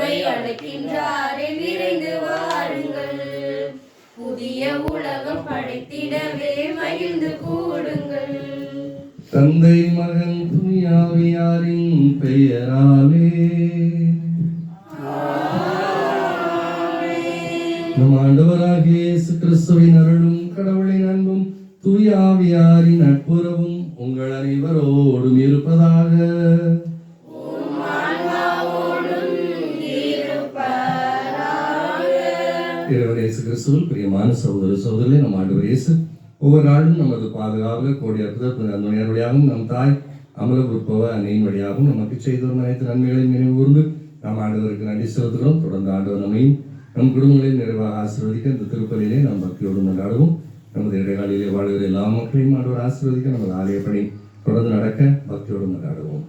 உம்மை அழைக்கின்றாரே விரைந்து வாருங்கள். புதிய உலகம் படைத்திடவே மகிழ்ந்து கூடுங்கள். தந்தை மகன் தூயாவியாரின் பெயராலே நம் ஆண்டவராகிய இயேசு கிறிஸ்துவின் அருளும் கடவுளின் அன்பும் தூயாவியாரின் நட்புறவும் உங்கள் அனைவரோடும் இருப்பதாக. இயேசு கிறிஸ்துவில் பிரியமான சகோதர சகோதரர்களே, நம் ஆண்டவர் இயேசு ஒவ்வொரு நாளும் நமது பாதுகாவலர் கோடி அற்புதர் வழியாகவும் நம் தாய் அமலபுற்பவ அன்னையின் வழியாகவும் நமக்கு செய்தோர் அனைத்து நன்மைகளையும் நினைவு கூர்ந்து நம் ஆண்டவருக்கு நன்றி செலுத்துகிறோம். தொடர்ந்து ஆண்டவர் நம்மையும் நம் குடும்பங்களையும் நிறைவாக ஆசீர்வதிக்க இந்த திருப்பலியிலே நாம் பக்தியோடு கொண்டாடுவோம். நமது இடைக்காலிலே வாழ்கிற எல்லா மக்களையும் ஆண்டவர் ஆசீர்வதிக்க நமது ஆலய பணி தொடர்ந்து நடக்க பக்தியோடு கொண்டாடுவோம்.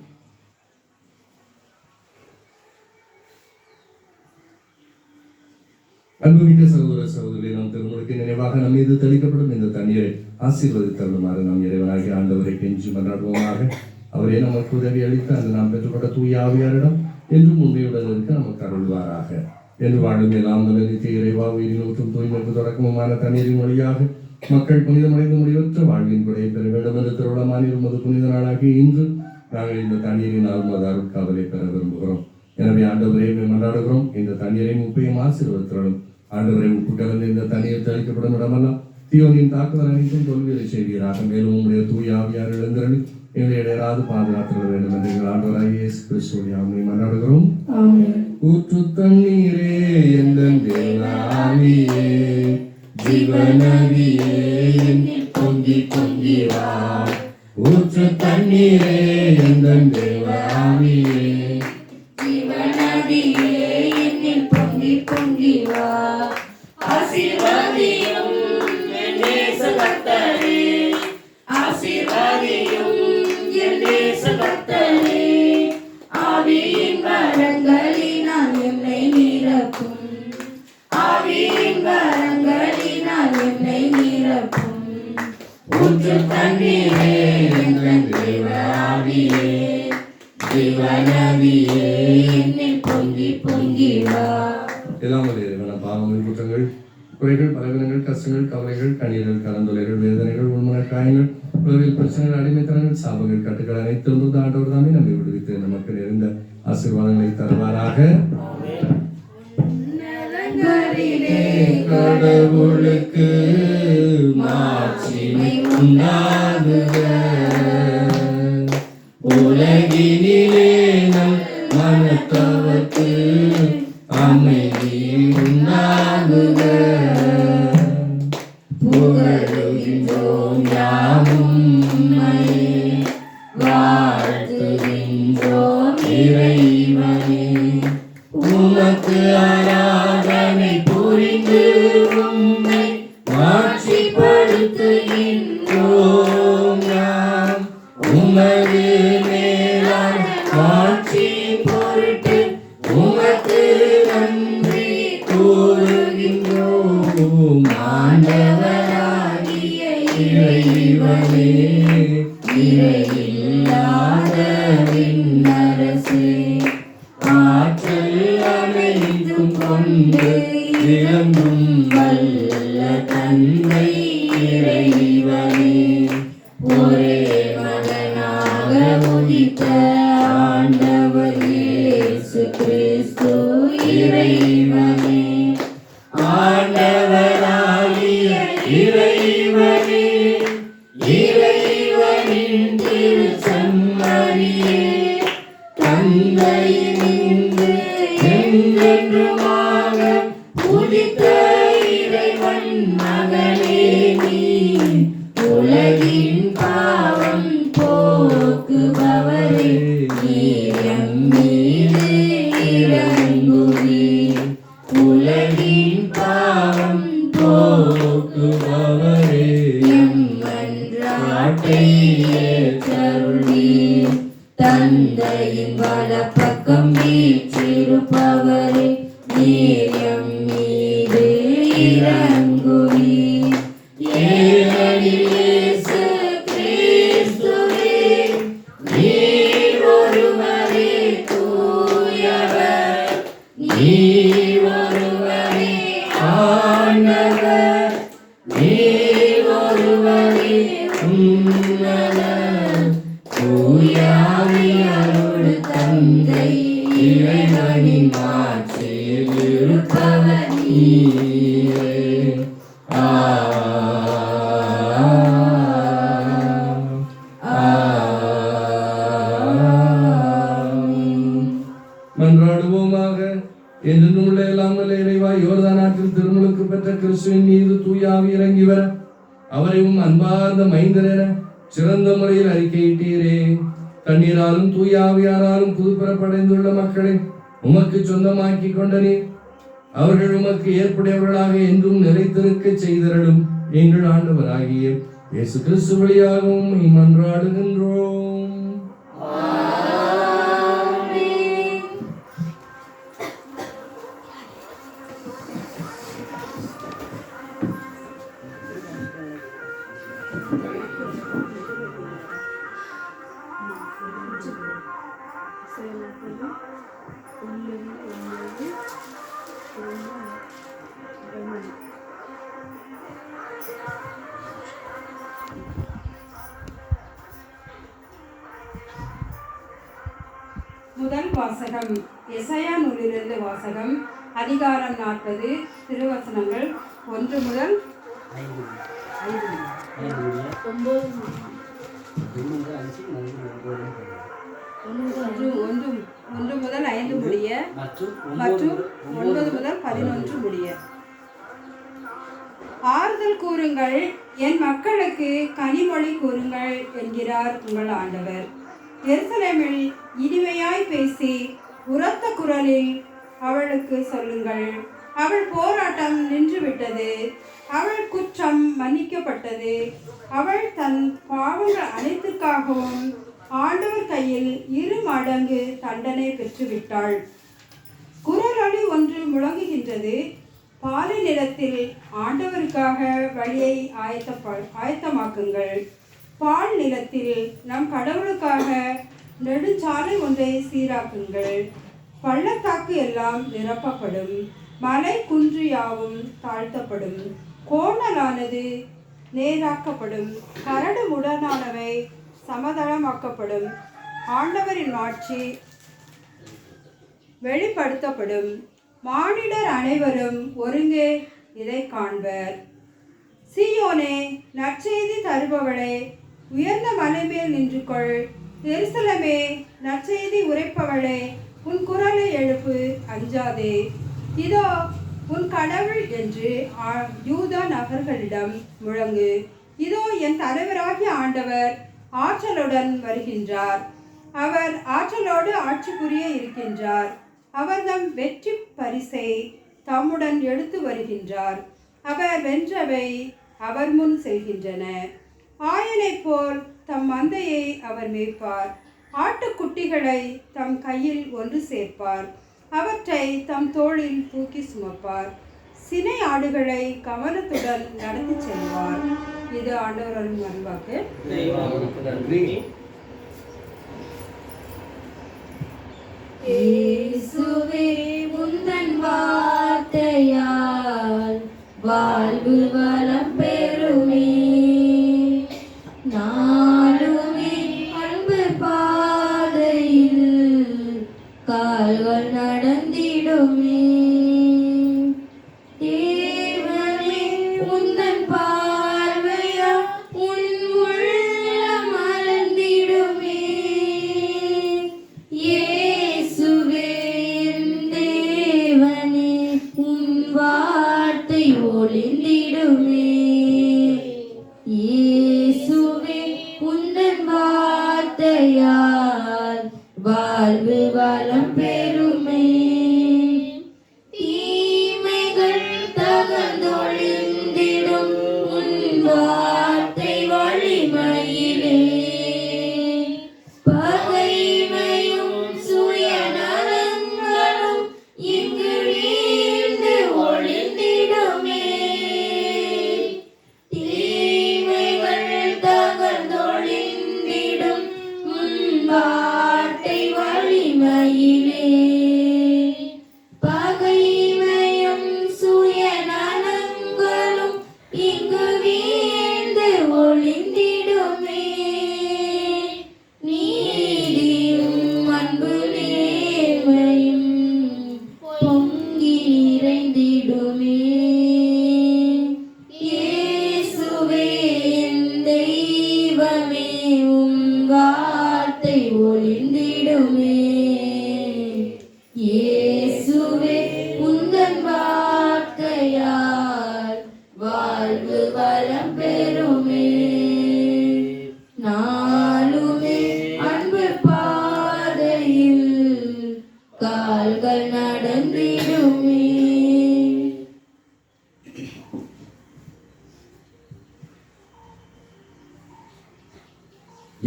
அன்புமிக்க சகோதர சகோதரி, நாம் திருமுழுக்கு நினைவாக நம் மீது தெளிக்கப்படும் இந்த தண்ணீரை ஆசீர்வதித்தருளுமாறு நாம் இறைவனாகி ஆண்டவரை கெஞ்சி மன்றாடுவோமாக. அவரே நமக்கு உதவி அளித்து அந்த நாம் பெற்றுக்கொண்ட தூய ஆவியாரிடம் என்றும் உண்மையுடன் இருக்க நமக்கு அருள்வாராக. என்று வாழும் எல்லாம் நித்திய இறைவா, உயிரினூற்றும் தூய்மைக்கு தொடக்கமுமான தண்ணீரின் வழியாக மக்கள் புனிதமடைந்து முடிவற்ற வாழ்வின் குறையை பெற வேண்டும் என்று திருவிழமானி உமது புனித நாளாகி இன்று நாங்கள் இந்த தண்ணீரினால் உமது அருட்காவலை பெற விரும்புகிறோம். எனவே ஆண்டவரை மன்றாடுகிறோம், இந்த தண்ணீரை முப்பையும் ஆசீர்வதித்தரும். ஆண்டவரை உப்பு கலந்து இந்த தண்ணீர் தெளிக்கப்படும் இடமெல்லாம் தீயோனின் தாக்குதல் அனைத்தும் தோல்வியை செய்வீராக. மேலும் உங்களுடைய தூய ஆவியார் எழுந்திரளி எங்களை இடையராது பாதுகாத்துள்ள வேண்டும் என்று எங்கள் ஆண்டவராகிய இயேசு கிறிஸ்துவின் நாமத்தை மன்றாடுகிறோம். ஊற்று தண்ணீரே எங்கள் தேவாவியே, ஜீவநதியே பொங்கி பொங்கி வா. ஊற்று தண்ணீரே எங்கள் தேவாவியே, ஜீவநதியே என்னில் பொங்கி பொங்கி வா. ஆசீர்வாதியும் என் நேச கர்த்தரே, ஆசீர்வாதியும் என் நேச கர்த்தரே. ஆவியின் வரங்களினால் என்னை நிரப்பும், ஆவியின் வரங்களினால் என்னை நிரப்பும். ஊற்று தண்ணீரே எங்கள் தேவ ஆவியே, ஜீவநதியே என்னில் பொங்கி பொங்கி வா. எல்லாம் பாவங்கள், குற்றங்கள், குறைகள், பலவீனங்கள், கஷ்டங்கள், கவலைகள், கண்ணீர்கள், கலந்துரைகள், வேதனைகள், உண்மன காயங்கள், உறவில் பிரச்சனைகள், அடிமைத்தனங்கள், சாபங்கள், கட்டுகள் அனைத்தும் ஆண்டவர் தாமே நம்மை விடுவித்து நமக்கு நிறைந்த ஆசீர்வாதங்களை தருவாராக. கடவுளுக்கு மாட்சிமை உண்டாகுக. உலகினிலே நம் மனத்தவர்க்கு அமைதி உண்டாகுக. புகழுகின்றோம் யாவும் உம்மையே, வாழ்த்துகின்றோம் இறைவனே. உமக்கு ஆராதனை புரிந்து உம்மை மாட்சிப்படுத்துகின்றோம் நாம். உமது மேலான மாட்சியின் பொருட்டு உமக்கு நன்றி கூறுகின்றோம். ஆண்டவராகிய இறைவனே, இறையில்லாத விண்ணரசே, ஆற்றல் அனைத்தும் கொண்டு விளங்கும் வல்ல தந்தை இறைவனே, ஒரே மகனாக உதித்த ஆண்டவர் இயேசு கிறிஸ்து இறைவனே, ஆண்டவராகிய இறைவனே, இறைவனின் திருச்செம்மறியே, தந்தையினின்று என்றென்றுமாக உதித்த இறைவன் மகனே நீ, உலகின் பாவம் போக்குபவரே, நீர் எம் மீது இரங்குவீர். உலகின் பாவம் போக்குபவரே, எம் மன்றாட்டை ஏற்றருளீர். தந்தையின் வலப்பக்கம் வீற்றிருப்பவரே, நீர் எம் மீது இரங்குவீர். ஏனெனில் இயேசு கிறிஸ்துவே, நீர் ஒருவரே தூயவர், நீர் ஒருவரே ஆண்டவர், நீர் ஒருவரே உன்னதர். தூய ஆவியாரோடு தந்தை இறைவனின் ஆட்சியில் இருப்பவர் நீரே. மன்றாடுவோமாக. என்றும் உள்ள இல்லாமல் இறைவா, யோர்தான் நாட்டில் திருமுழுக்கு பெற்ற கிறிஸ்துவின் மீது தூயாவி இறங்கி வர அவரையும் அன்பார்ந்த மைந்தர் என சிறந்த முறையில் அறிக்கையிட்டீரே. தண்ணீராலும் தூயாவியாராலும் புதுப்பிறப்படைந்துள்ள மக்களை உமக்கு சொந்தமாக்கி கொண்டனே. அவர்கள் உமக்கு ஏற்புடையவர்களாக என்றும் நிலைத்திருக்க செய்தரலும் எங்கள் ஆண்டவராகிய இயேசு கிறிஸ்து வழியாகவும் மன்றாடுகின்றோம். முதல் வாசகம். எசாயா நூலிலிருந்து வாசகம். அதிகாரம் 40, திருவசனங்கள் 1 முதல் 1 முதல் 5 முடிய மற்றும் 9 முதல் 11 முடிய. ஆறுதல் கூறுங்கள், என் மக்களுக்கு கனிமொழி கூறுங்கள் என்கிறார் உங்கள் ஆண்டவர். எருசலேமில் இனிமையாய் பேசி உரத்த குரலில் அவளுக்கு சொல்லுங்கள், அவள் போராட்டம் நின்றுவிட்டது, அவள் குற்றம் மன்னிக்கப்பட்டது, அவள் தன் பாவங்கள் அனைத்திற்காகவும் ஆண்டவர் கையில் 2 மடங்கு தண்டனை பெற்றுவிட்டாள். குரலொலி ஒன்று முழங்குகின்றது, பாலை நிலத்தில் ஆண்டவருக்காக வழியை ஆயத்தமாக்குங்கள். பால் நிலத்தில் நம் கடவுளுக்காக நெடுஞ்சாலை ஒன்றை சீராக்குங்கள். பள்ளத்தாக்கு எல்லாம் நிரப்பப்படும், மலை குன்று யாவும் தாழ்த்தப்படும், கோணலானது நேராக்கப்படும், கரடு முடனானவை சமதளமாக்கப்படும். ஆண்டவரின் ஆட்சி வெளிப்படுத்தப்படும். மானிடர் அனைவரும் ஒருங்கே இதை காண்பர். சீயோனே, நற்செய்தி தருபவளே, உயர்ந்த மலை மேல் நின்று கொள். எருசலேமே, நற்செய்தி உரைப்பவளே, உன் குரலை எழுப்பு, அஞ்சாதே. இதோ உன் கடவுள் என்று யூதா நகர்களிடம் முழங்கு. இதோ என் தலைவராகிய ஆண்டவர் ஆற்றலுடன் வருகின்றார். அவர் ஆற்றலோடு ஆட்சி புரிய இருக்கின்றார். அவர் தம் வெற்றி பரிசை தம்முடன் எடுத்து வருகின்றார். அவர் வென்றவை அவர் முன் செல்கின்றன. ஆயனை போல் தம் மந்தையை அவர் மேய்ப்பார். ஆட்டுக்குட்டிகளை தம் கையில் ஒன்று சேர்ப்பார். அவற்றை தம் தோளில் தூக்கி சுமப்பார். சினை ஆடுகளை கவனத்துடன் நடத்தி செல்வார். இது ஆண்டவர் மன்வாக்கு. இயேசுவே, உந்தன் வார்த்தையால் வாழ்வு வளம் பெறுமே. நாளுமே அன்பு பாதையில் கால்கள் நடந்திடுமே. தேவனே, உந்தன் பார்வையால் உன் உள்ளம் மலர்ந்திடுமே. இயேசுவே, என் தேவனே, உன் வார்த்தை ஒளிந்திடுமே.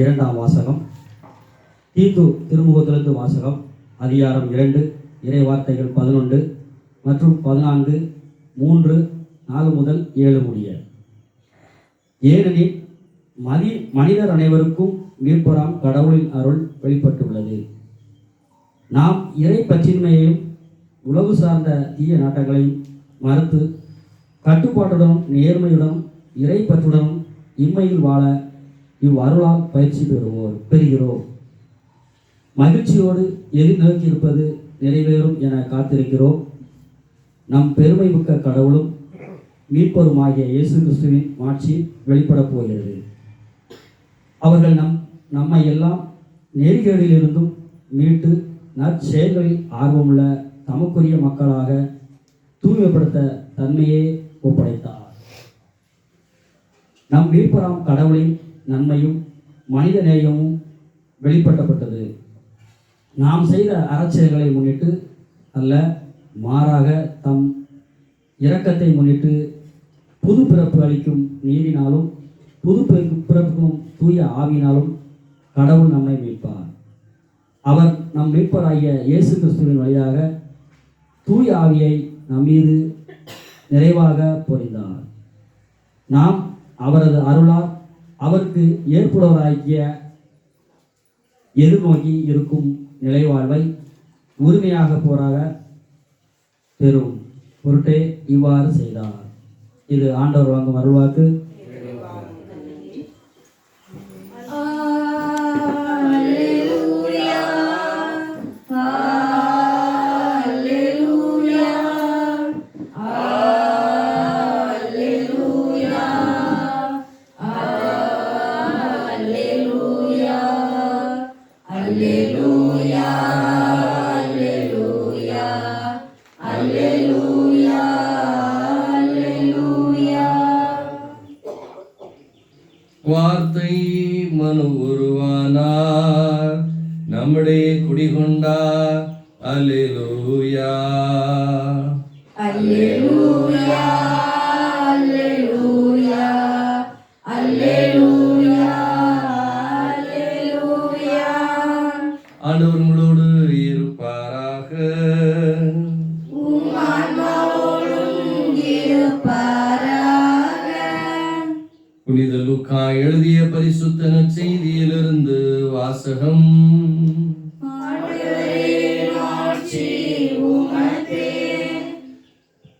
இரண்டாம் வாசகம். தீத்து திருமுகத்திலிருந்து வாசகம். அதிகாரம் 2, இறை வார்த்தைகள் 11 மற்றும் 14, 3, 4 முதல் 7 முடிய. ஏனெனில் மனிதர் அனைவருக்கும் மீட்பராம் கடவுளின் அருள் வெளிப்பட்டுள்ளது. நாம் இறை பற்றின்மையையும் உலகு சார்ந்த தீய நாட்டங்களையும் மறுத்து கட்டுப்பாட்டுடனும் நேர்மையுடனும் இறை பற்றுடனும் இம்மையில் வாழ இவ்வருளால் பயிற்சி பெறுகிறோம். மகிழ்ச்சியோடு எதிர்நோக்கியிருப்பது நிறைவேறும் என காத்திருக்கிறோம். நம் பெருமை மிக்க கடவுளும் மீட்பருமாகிய இயேசு கிறிஸ்துவின் மாட்சி வெளிப்படப் போகிறது. அவர்கள் நம்மை எல்லாம் நெறிகேடிலிருந்தும் மீட்டு நற்செயல்களில் ஆர்வமுள்ள தமக்குரிய மக்களாக தூய்மைப்படுத்த தன்மையே ஒப்படைத்தார். நம் மீட்பராம் கடவுளின் நன்மையும் மனித நேயமும் வெளிப்படுத்தப்பட்டது. நாம் செய்த அறச்செயல்களை முன்னிட்டு அல்ல, மாறாக தம் இரக்கத்தை முன்னிட்டு புது பிறப்பு அளிக்கும் நீரினாலும் புது பிறப்புக்கும் தூய ஆவியினாலும் கடவுள் நம்மை மீட்பார். அவர் நம் மீட்பராகிய இயேசு கிறிஸ்துவின் வழியாக தூய ஆவியை நம்மீது நிறைவாக பொழிந்தார். நாம் அவரது அருளால் அவருக்கு ஏற்புடையவராகிய எதிர்நோக்கி இருக்கும் நிலைவாழ்வை உரிமையாக போராக பெறும் பொருட்டே இவ்வாறு செய்தார். இது ஆண்டவர் வாங்கும் அருள்வாக்கு. வார்த்தை மனு உருவானார், நம்முடைய குடிகொண்டார். அல்லேலூயா அல்லேலூயா அல்லேலூயா அல்லேலூயா அல்லேலூயா. ஆண்டவர் உங்களோடு இருப்பாராக. உம் ஆன்மாவோடும் இருப்பாராக. புனித லூக்கா எழுதிய பரிசுத்த நற்செய்தியிலிருந்து வாசகம்.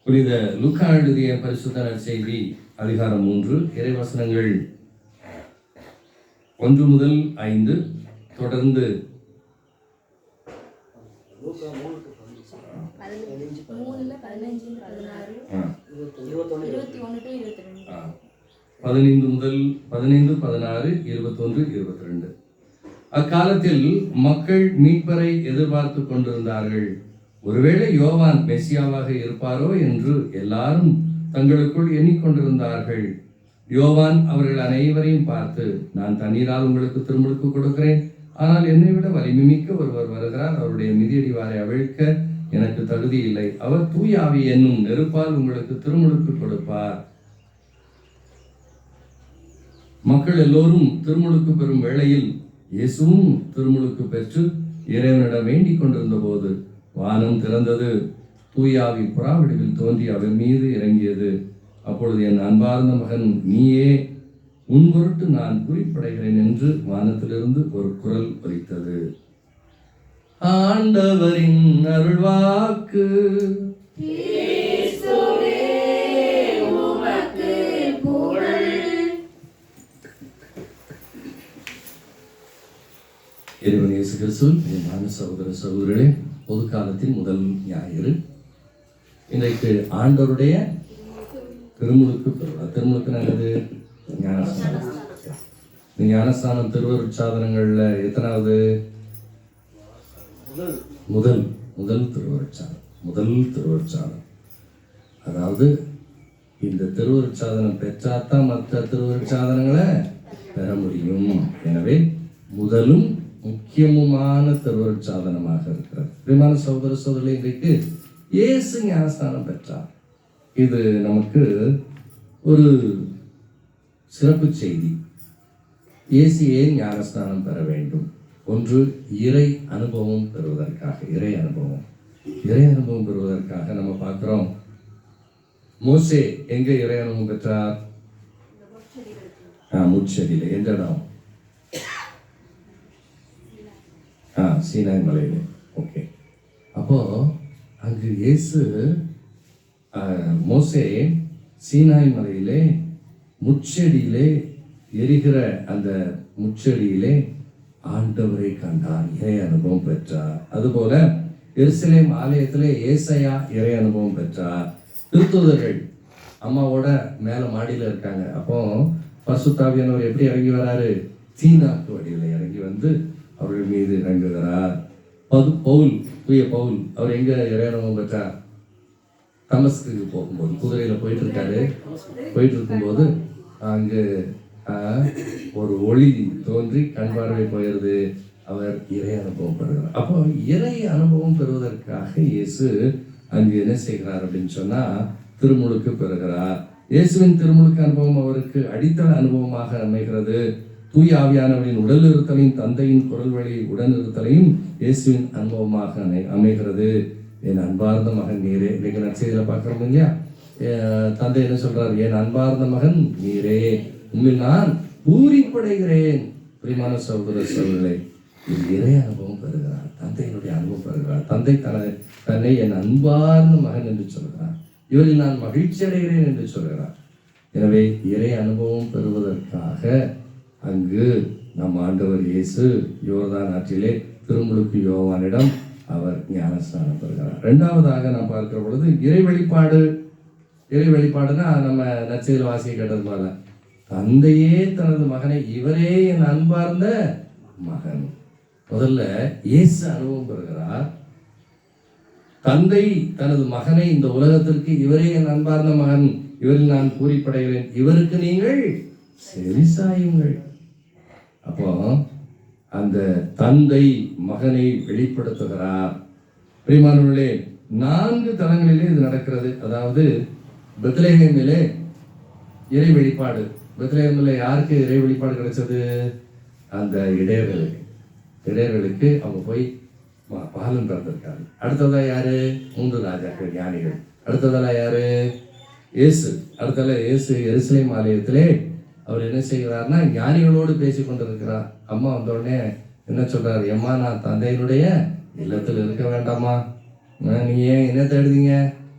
புனித லூக்கா எழுதிய பரிசுத்த நற்செய்தி அதிகாரம் 3, இறைவசனங்கள் 1 முதல் 5 தொடர்ந்து 15 முதல் 15, 16, 21, 22. அக்காலத்தில் மக்கள் மீட்பரை எதிர்பார்த்து கொண்டிருந்தார்கள். ஒருவேளை யோவான் மெசியாவாக இருப்பாரோ என்று எல்லாரும் தங்களுக்குள் எண்ணிக்கொண்டிருந்தார்கள். யோவான் அவர்கள் அனைவரையும் பார்த்து, நான் தண்ணீரால் உங்களுக்கு திருமுழுக்கு கொடுக்கிறேன், ஆனால் என்னை விட வலிமை மிக்க ஒருவர் வருகிறார், அவருடைய மிதியடிவாரை அவிழ்க்க எனக்கு தகுதி இல்லை. அவர் தூய ஆவி என்னும் நெருப்பால் உங்களுக்கு திருமுழுக்கு கொடுப்பார். மக்கள் எல்லோரும் திருமுழுக்கு பெறும் வேளையில் இயேசுவும் திருமுழுக்கு பெற்று இறைவனிடம் வேண்டிக் கொண்டிருந்த போது வானம் திறந்தது, தூயாவி புறாவடிவில் தோன்றி அவர் மீது இறங்கியது. அப்பொழுது என் அன்பார்ந்த மகன் நீயே, உன் பொருட்டு நான் குறிப்படைகிறேன் என்று வானத்திலிருந்து ஒரு குரல் ஒலித்தது. ஆண்டவரின் அருள்வாக்கு. இறைவன் இயேசு கிறிஸ்துவின் பிரியமான சகோதர சகோதரர்களே, பொது காலத்தின் முதல் ஞாயிறு. இன்றைக்கு ஆண்டவருடைய திருமுழுக்கு நல்லது ஞானஸ்தானம். ஞானஸ்தானம் திருவருட்சாதனங்கள்ல எத்தனாவது? முதல் திருவருட்சாதனம். அதாவது இந்த திருவருட்சாதனம் பெற்றாதான் மற்ற திருவருட்சாதனங்களை பெற முடியும். எனவே முதலும் முக்கியமான திருவருட்சாதனமாக இருக்கிறது. பிரியமான சகோதர சகோதரர்களே, இன்றைக்கு இயேசு ஞானஸ்தானம் பெற்றார். இது நமக்கு ஒரு சிறப்பு செய்தி. இயேசு ஏன் ஞானஸ்நானம் பெற வேண்டும்? ஒன்று, இறை அனுபவம் பெறுவதற்காக. இறை அனுபவம் பெறுவதற்காக நம்ம பார்க்கிறோம். மோசே எங்க இறை அனுபவம் பெற்றார்? முட்செடியில. எந்த இடம்? சீனாய் மலையில. ஓகே. அப்போ அங்கு இயேசு மோசே சீனாய் மலையிலே முட்செடியிலே எரிகிற அந்த முட்செடியிலே ஆண்டவரை கண்டார், இறை அனுபவம் பெற்றார். அதுபோல எருசலேம் ஆலயத்திலே ஏசாயா இறை அனுபவம் பெற்றார். திருத்தூதர்கள் அம்மாவோட மேல மாடியில இருக்காங்க. அப்போ பரிசுத்தாவியானவர் எப்படி இறங்கி வராரு? சீனாக்கு வடிவில் இறங்கி வந்து அவர்கள் மீது இறங்குகிறார். தூய பவுல் அவர் எங்க இறை அனுபவம் பெற்றார்? தமஸ்குக்கு போகும்போது குதிரையில போயிட்டு இருக்கும்போது அங்கு ஒரு ஒளி தோன்றி கண் பார்வை போயிருது. அவர் இறை அனுபவம் பெறுகிறார். அப்போ இறை அனுபவம் பெறுவதற்காக இயேசு அங்கு என்ன செய்கிறார் அப்படின்னு சொன்னா திருமுழுக்கு பெறுகிறார். இயேசுவின் திருமுழுக்கு அனுபவம் அவருக்கு அடித்தள அனுபவமாக அமைகிறது. தூய ஆவியானவரின் உடல் இருத்தலையும் தந்தையின் குரல் வழி உடனிருத்தலையும் இயேசுவின் அனுபவமாக அமைகிறது. என் அன்பார்ந்த மகன் நீரே. இன்னைக்கு நற்செய்தியில பார்க்கிறோம் இல்லையா? தந்தை என்ன சொல்றாரு? என் அன்பார்ந்த மகன் நீரே, உண்மையில் நான் பூரிப்படைகிறேன். பிரியமான சகோதர சகோதரர்களே, இறை அனுபவம் பெறுகிறார், தந்தையினுடைய அனுபவம் பெறுகிறார். தந்தை தன்னை என் அன்பார்ந்த மகன் என்று சொல்கிறார். இவரில் நான் மகிழ்ச்சி அடைகிறேன் என்று சொல்கிறார். எனவே இறை அனுபவம் பெறுவதற்காக அங்கு நம் ஆண்டவர் இயேசு யோர்தான் ஆற்றிலே திருமுழுக்கு யோவானிடம் அவர் ஞானஸ்நானம் பெறுகிறார். இரண்டாவதாக நாம் பார்க்கிற பொழுது இறை வெளிப்பாடு. இறை வெளிப்பாடுனா நம்ம நற்செய்தியில் வாசிக்க கேட்டது போல தந்தையே தனது மகனை இவரே என் அன்பார்ந்த மகன். முதல்ல இயேசு அனுபவம் பெறுகிறார். தந்தை தனது மகனை இந்த உலகத்திற்கு இவரே என் அன்பார்ந்த மகன், இவரில் நான் பூரிப்படைகிறேன், இவருக்கு நீங்கள் செவி சாயுங்கள். அப்போ அந்த தந்தை மகனை வெளிப்படுத்துகிறார். பிரியமானவர்களே, 4 தலங்களிலே இது நடக்கிறது. அதாவது பெத்லகேமிலே இறை வெளிப்பாடு. பெத்லகேமில் யாருக்கு இறை வெளிப்பாடு கிடைச்சது? அந்த இடையர்களுக்கு அவங்க போய் பாலம் பிறந்திருக்காரு. அடுத்ததா யாரு? 3 ராஜாக்கள் ஞானிகள். அடுத்ததா யாரு? இயேசு. அடுத்தல இயேசு எருசலேம் ஆலயத்திலே அவர் என்ன செய்கிறார்னா ஞானிகளோடு பேசி கொண்டிருக்கிறார். அம்மா வந்த உடனே என்ன சொல்றாரு? எம்மா, நான் தந்தையினுடைய இல்லத்தில் இருக்க வேண்டாமா, நீங்க ஏன் என்ன தேடுதீங்க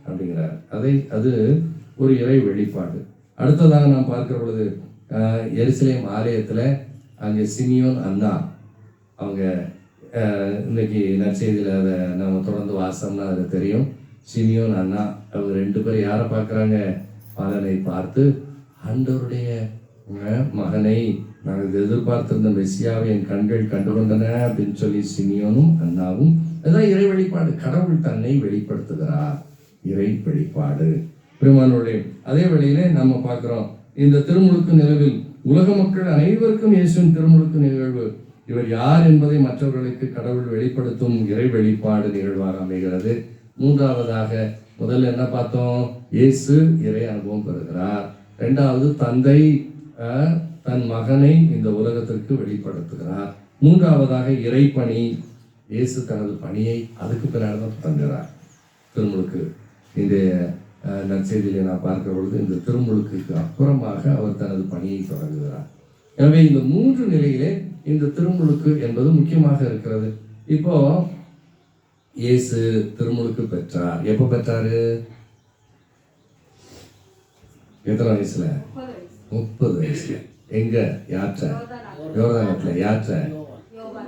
அப்படிங்கிறார். அது ஒரு இறை வெளிப்பாடு. அடுத்ததாக நாம் பார்க்கிற பொழுது எருசலேம் ஆலயத்துல அங்கே சிமியோன் அண்ணா அவங்க இன்னைக்கு நற்செய்தியில் அதை நம்ம தொடர்ந்து வாசம்னா அது தெரியும். சிமியோன் அண்ணா அவங்க 2 பேரும் யாரை பார்க்குறாங்க? பாலனை பார்த்து ஆண்டவருடைய மகனை நாங்கள் எதிர்பார்த்திருந்த மெசியாவை என் கண்கள் கண்டுகொண்டன அப்படின்னு சொல்லி சிமியோனும் அண்ணாவும். அதுதான் இறை வெளிப்பாடு. கடவுள் தன்னை வெளிப்படுத்துகிறார், இறை வெளிப்பாடு. பெருமானுடைய அதே வேளையிலே நம்ம பார்க்கிறோம் இந்த திருமுழுக்கு நிகழ்வில் உலக மக்கள் அனைவருக்கும் இயேசுவின் திருமுழுக்கு நிகழ்வு. இவர் யார் என்பதை மற்றவர்களுக்கு கடவுள் வெளிப்படுத்தும் இறை வெளிப்பாடு நிகழ்வாக அமைகிறது. மூன்றாவதாக முதல்ல என்ன பார்த்தோம்? இயேசு இறை அனுபவம் பெறுகிறார். 2வது தந்தை தன் மகனை இந்த உலகத்திற்கு வெளிப்படுத்துகிறார். 3வதாக இறைப்பணி. இயேசு தனது பணியை அதுக்கு பின்னாடி தந்துகிறார். திருமுழுக்கு இந்த நற்செய்தியிலே நான் பார்க்கிற பொழுது இந்த திருமுழுக்கு அப்புறமாக அவர் தனது பணியை தொடங்குகிறார். எனவே இந்த 3 நிலையிலே இந்த திருமுழுக்கு என்பது முக்கியமாக இருக்கிறது. இப்போ இயேசு திருமுழுக்கு பெற்றார். எப்ப பெற்றாரு? எத்தனை வயசுல? 30 வயசுல. எங்க? யாற்ற? யோர்தானத்துல. யாற்ற?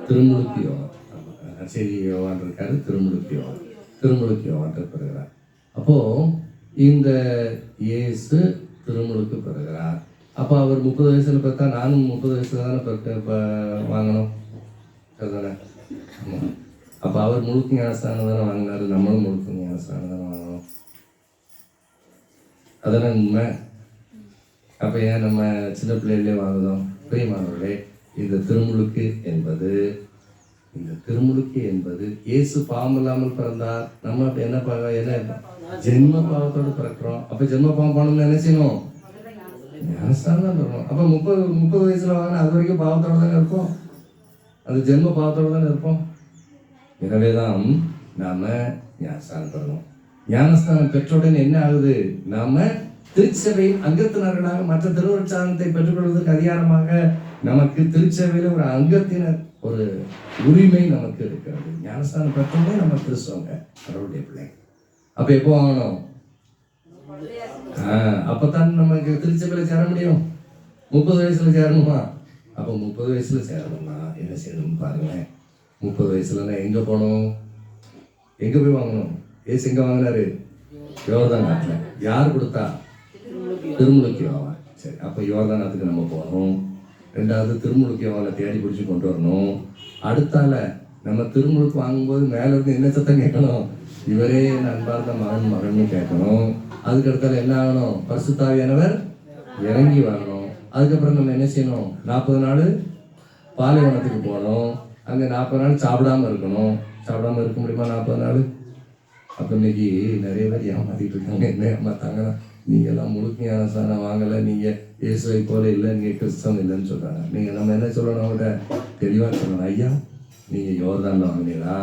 திருமுழுக்கு யோவான். சரி, யோவான் இருக்காரு, திருமுழுக்கு யோவான் பெறுகிறார். அப்போ இந்த இயேசு திருமுழுக்கு பெறுகிறார். அப்போ அவர் 30 வயசுல பெற்றா நானும் 30 வயசுல தானே வாங்கணும் தானே? அப்போ அவர் முழுக்க ஞானஸ்தானம் தானே வாங்கினாரு, நம்மளும் முழுக்க ஞானஸ்தானம் தானே வாங்கணும். அதெல்லாம் உண்மை. அப்போ ஏன் நம்ம சின்ன பிள்ளைகளே வாங்குதோம்? பிரியமானவர்களே, இந்த திருமுழுக்கு என்பது இயேசு பாவம் இல்லாமல் பிறந்தார். நம்ம இப்போ என்ன ஜென்ம பாவத்தோடு பிறக்கிறோம். அப்போ ஜென்ம பாவம் பண்ணணும்னு என்ன செய்யணும்? ஞானஸ்தானம் தான் பெறணும். அப்போ 30 வயசுல வாங்கினா அது வரைக்கும் பாவத்தோட தானே இருப்போம், அது ஜென்ம பாவத்தோட தானே இருப்போம். எனவே தான் நாம ஞானஸ்தானம் பெறணும். ஞானஸ்தானம் பெற்றவுடன் என்ன ஆகுது, நாம திருச்சபையின் அங்கத்தினர்களாக மற்ற திருவருட்சாதனத்தை பெற்றுக்கொள்வதற்கு அதிகாரமாக நமக்கு திருச்சபையில ஒரு அங்கத்தினர் ஒரு உரிமை நமக்கு இருக்கிறது. ஞானஸ்தானம் பெற்றோடனே நம்ம கிறிஸ்தவங்க, கடவுளுடைய பிள்ளைங்க. அப்ப எப்போ வாங்கணும், அப்பதான் நமக்கு திருச்சபையில சேர முடியும். 30 வயசுல சேரணுமா? அப்ப 30 வயசுல சேரணும்னா என்ன செய்யணும் பாருங்க. 30 வயசுல எங்க போகணும், எங்க போய் வாங்கணும்? ஏசு எங்க வாங்கினாரு? யோர்தான் ஆற்றுல. யார் கொடுத்தா? திருமுழுக்கு யோவான். சரி, அப்ப யோர்தான் ஆற்றுக்கு நம்ம போகணும். 2வது திருமுழுக்கு யோவானை தேடி பிடிச்சி கொண்டு வரணும். அடுத்தால நம்ம திருமுழுக்கு வாங்கும்போது மேல இருந்து என்ன சத்தம் கேட்கணும்? இவரே என் அன்பார்ந்த மகன் மகன்னு கேட்கணும். அதுக்கடுத்தால என்ன ஆகணும்? பரிசுத்தாவியானவர் இறங்கி வரணும். அதுக்கப்புறம் நம்ம என்ன செய்யணும்? 40 நாள் பாலைவனத்துக்கு போகணும். அங்கே 40 நாள் சாப்பிடாம இருக்கணும். சாப்பிடாம இருக்க முடியுமா 40 நாள்? அப்போ இன்னைக்கு நிறைய பேர் ஏமாத்திட்டு இருக்காங்க. என்ன ஏமாத்தாங்கன்னா, நீங்கள்லாம் முழுக்க ஞானஸ்தானம் வாங்கலை, நீங்கள் இயேசுவை போல இல்லை, நீங்கள் கிறிஸ்தவம் இல்லைன்னு சொல்கிறாங்க. நீங்கள் நம்ம என்ன சொல்லணும்? அவங்கள்ட்ட தெளிவாக சொல்லணும், ஐயா நீங்கள் யோர்தான் வாங்கினீங்களா?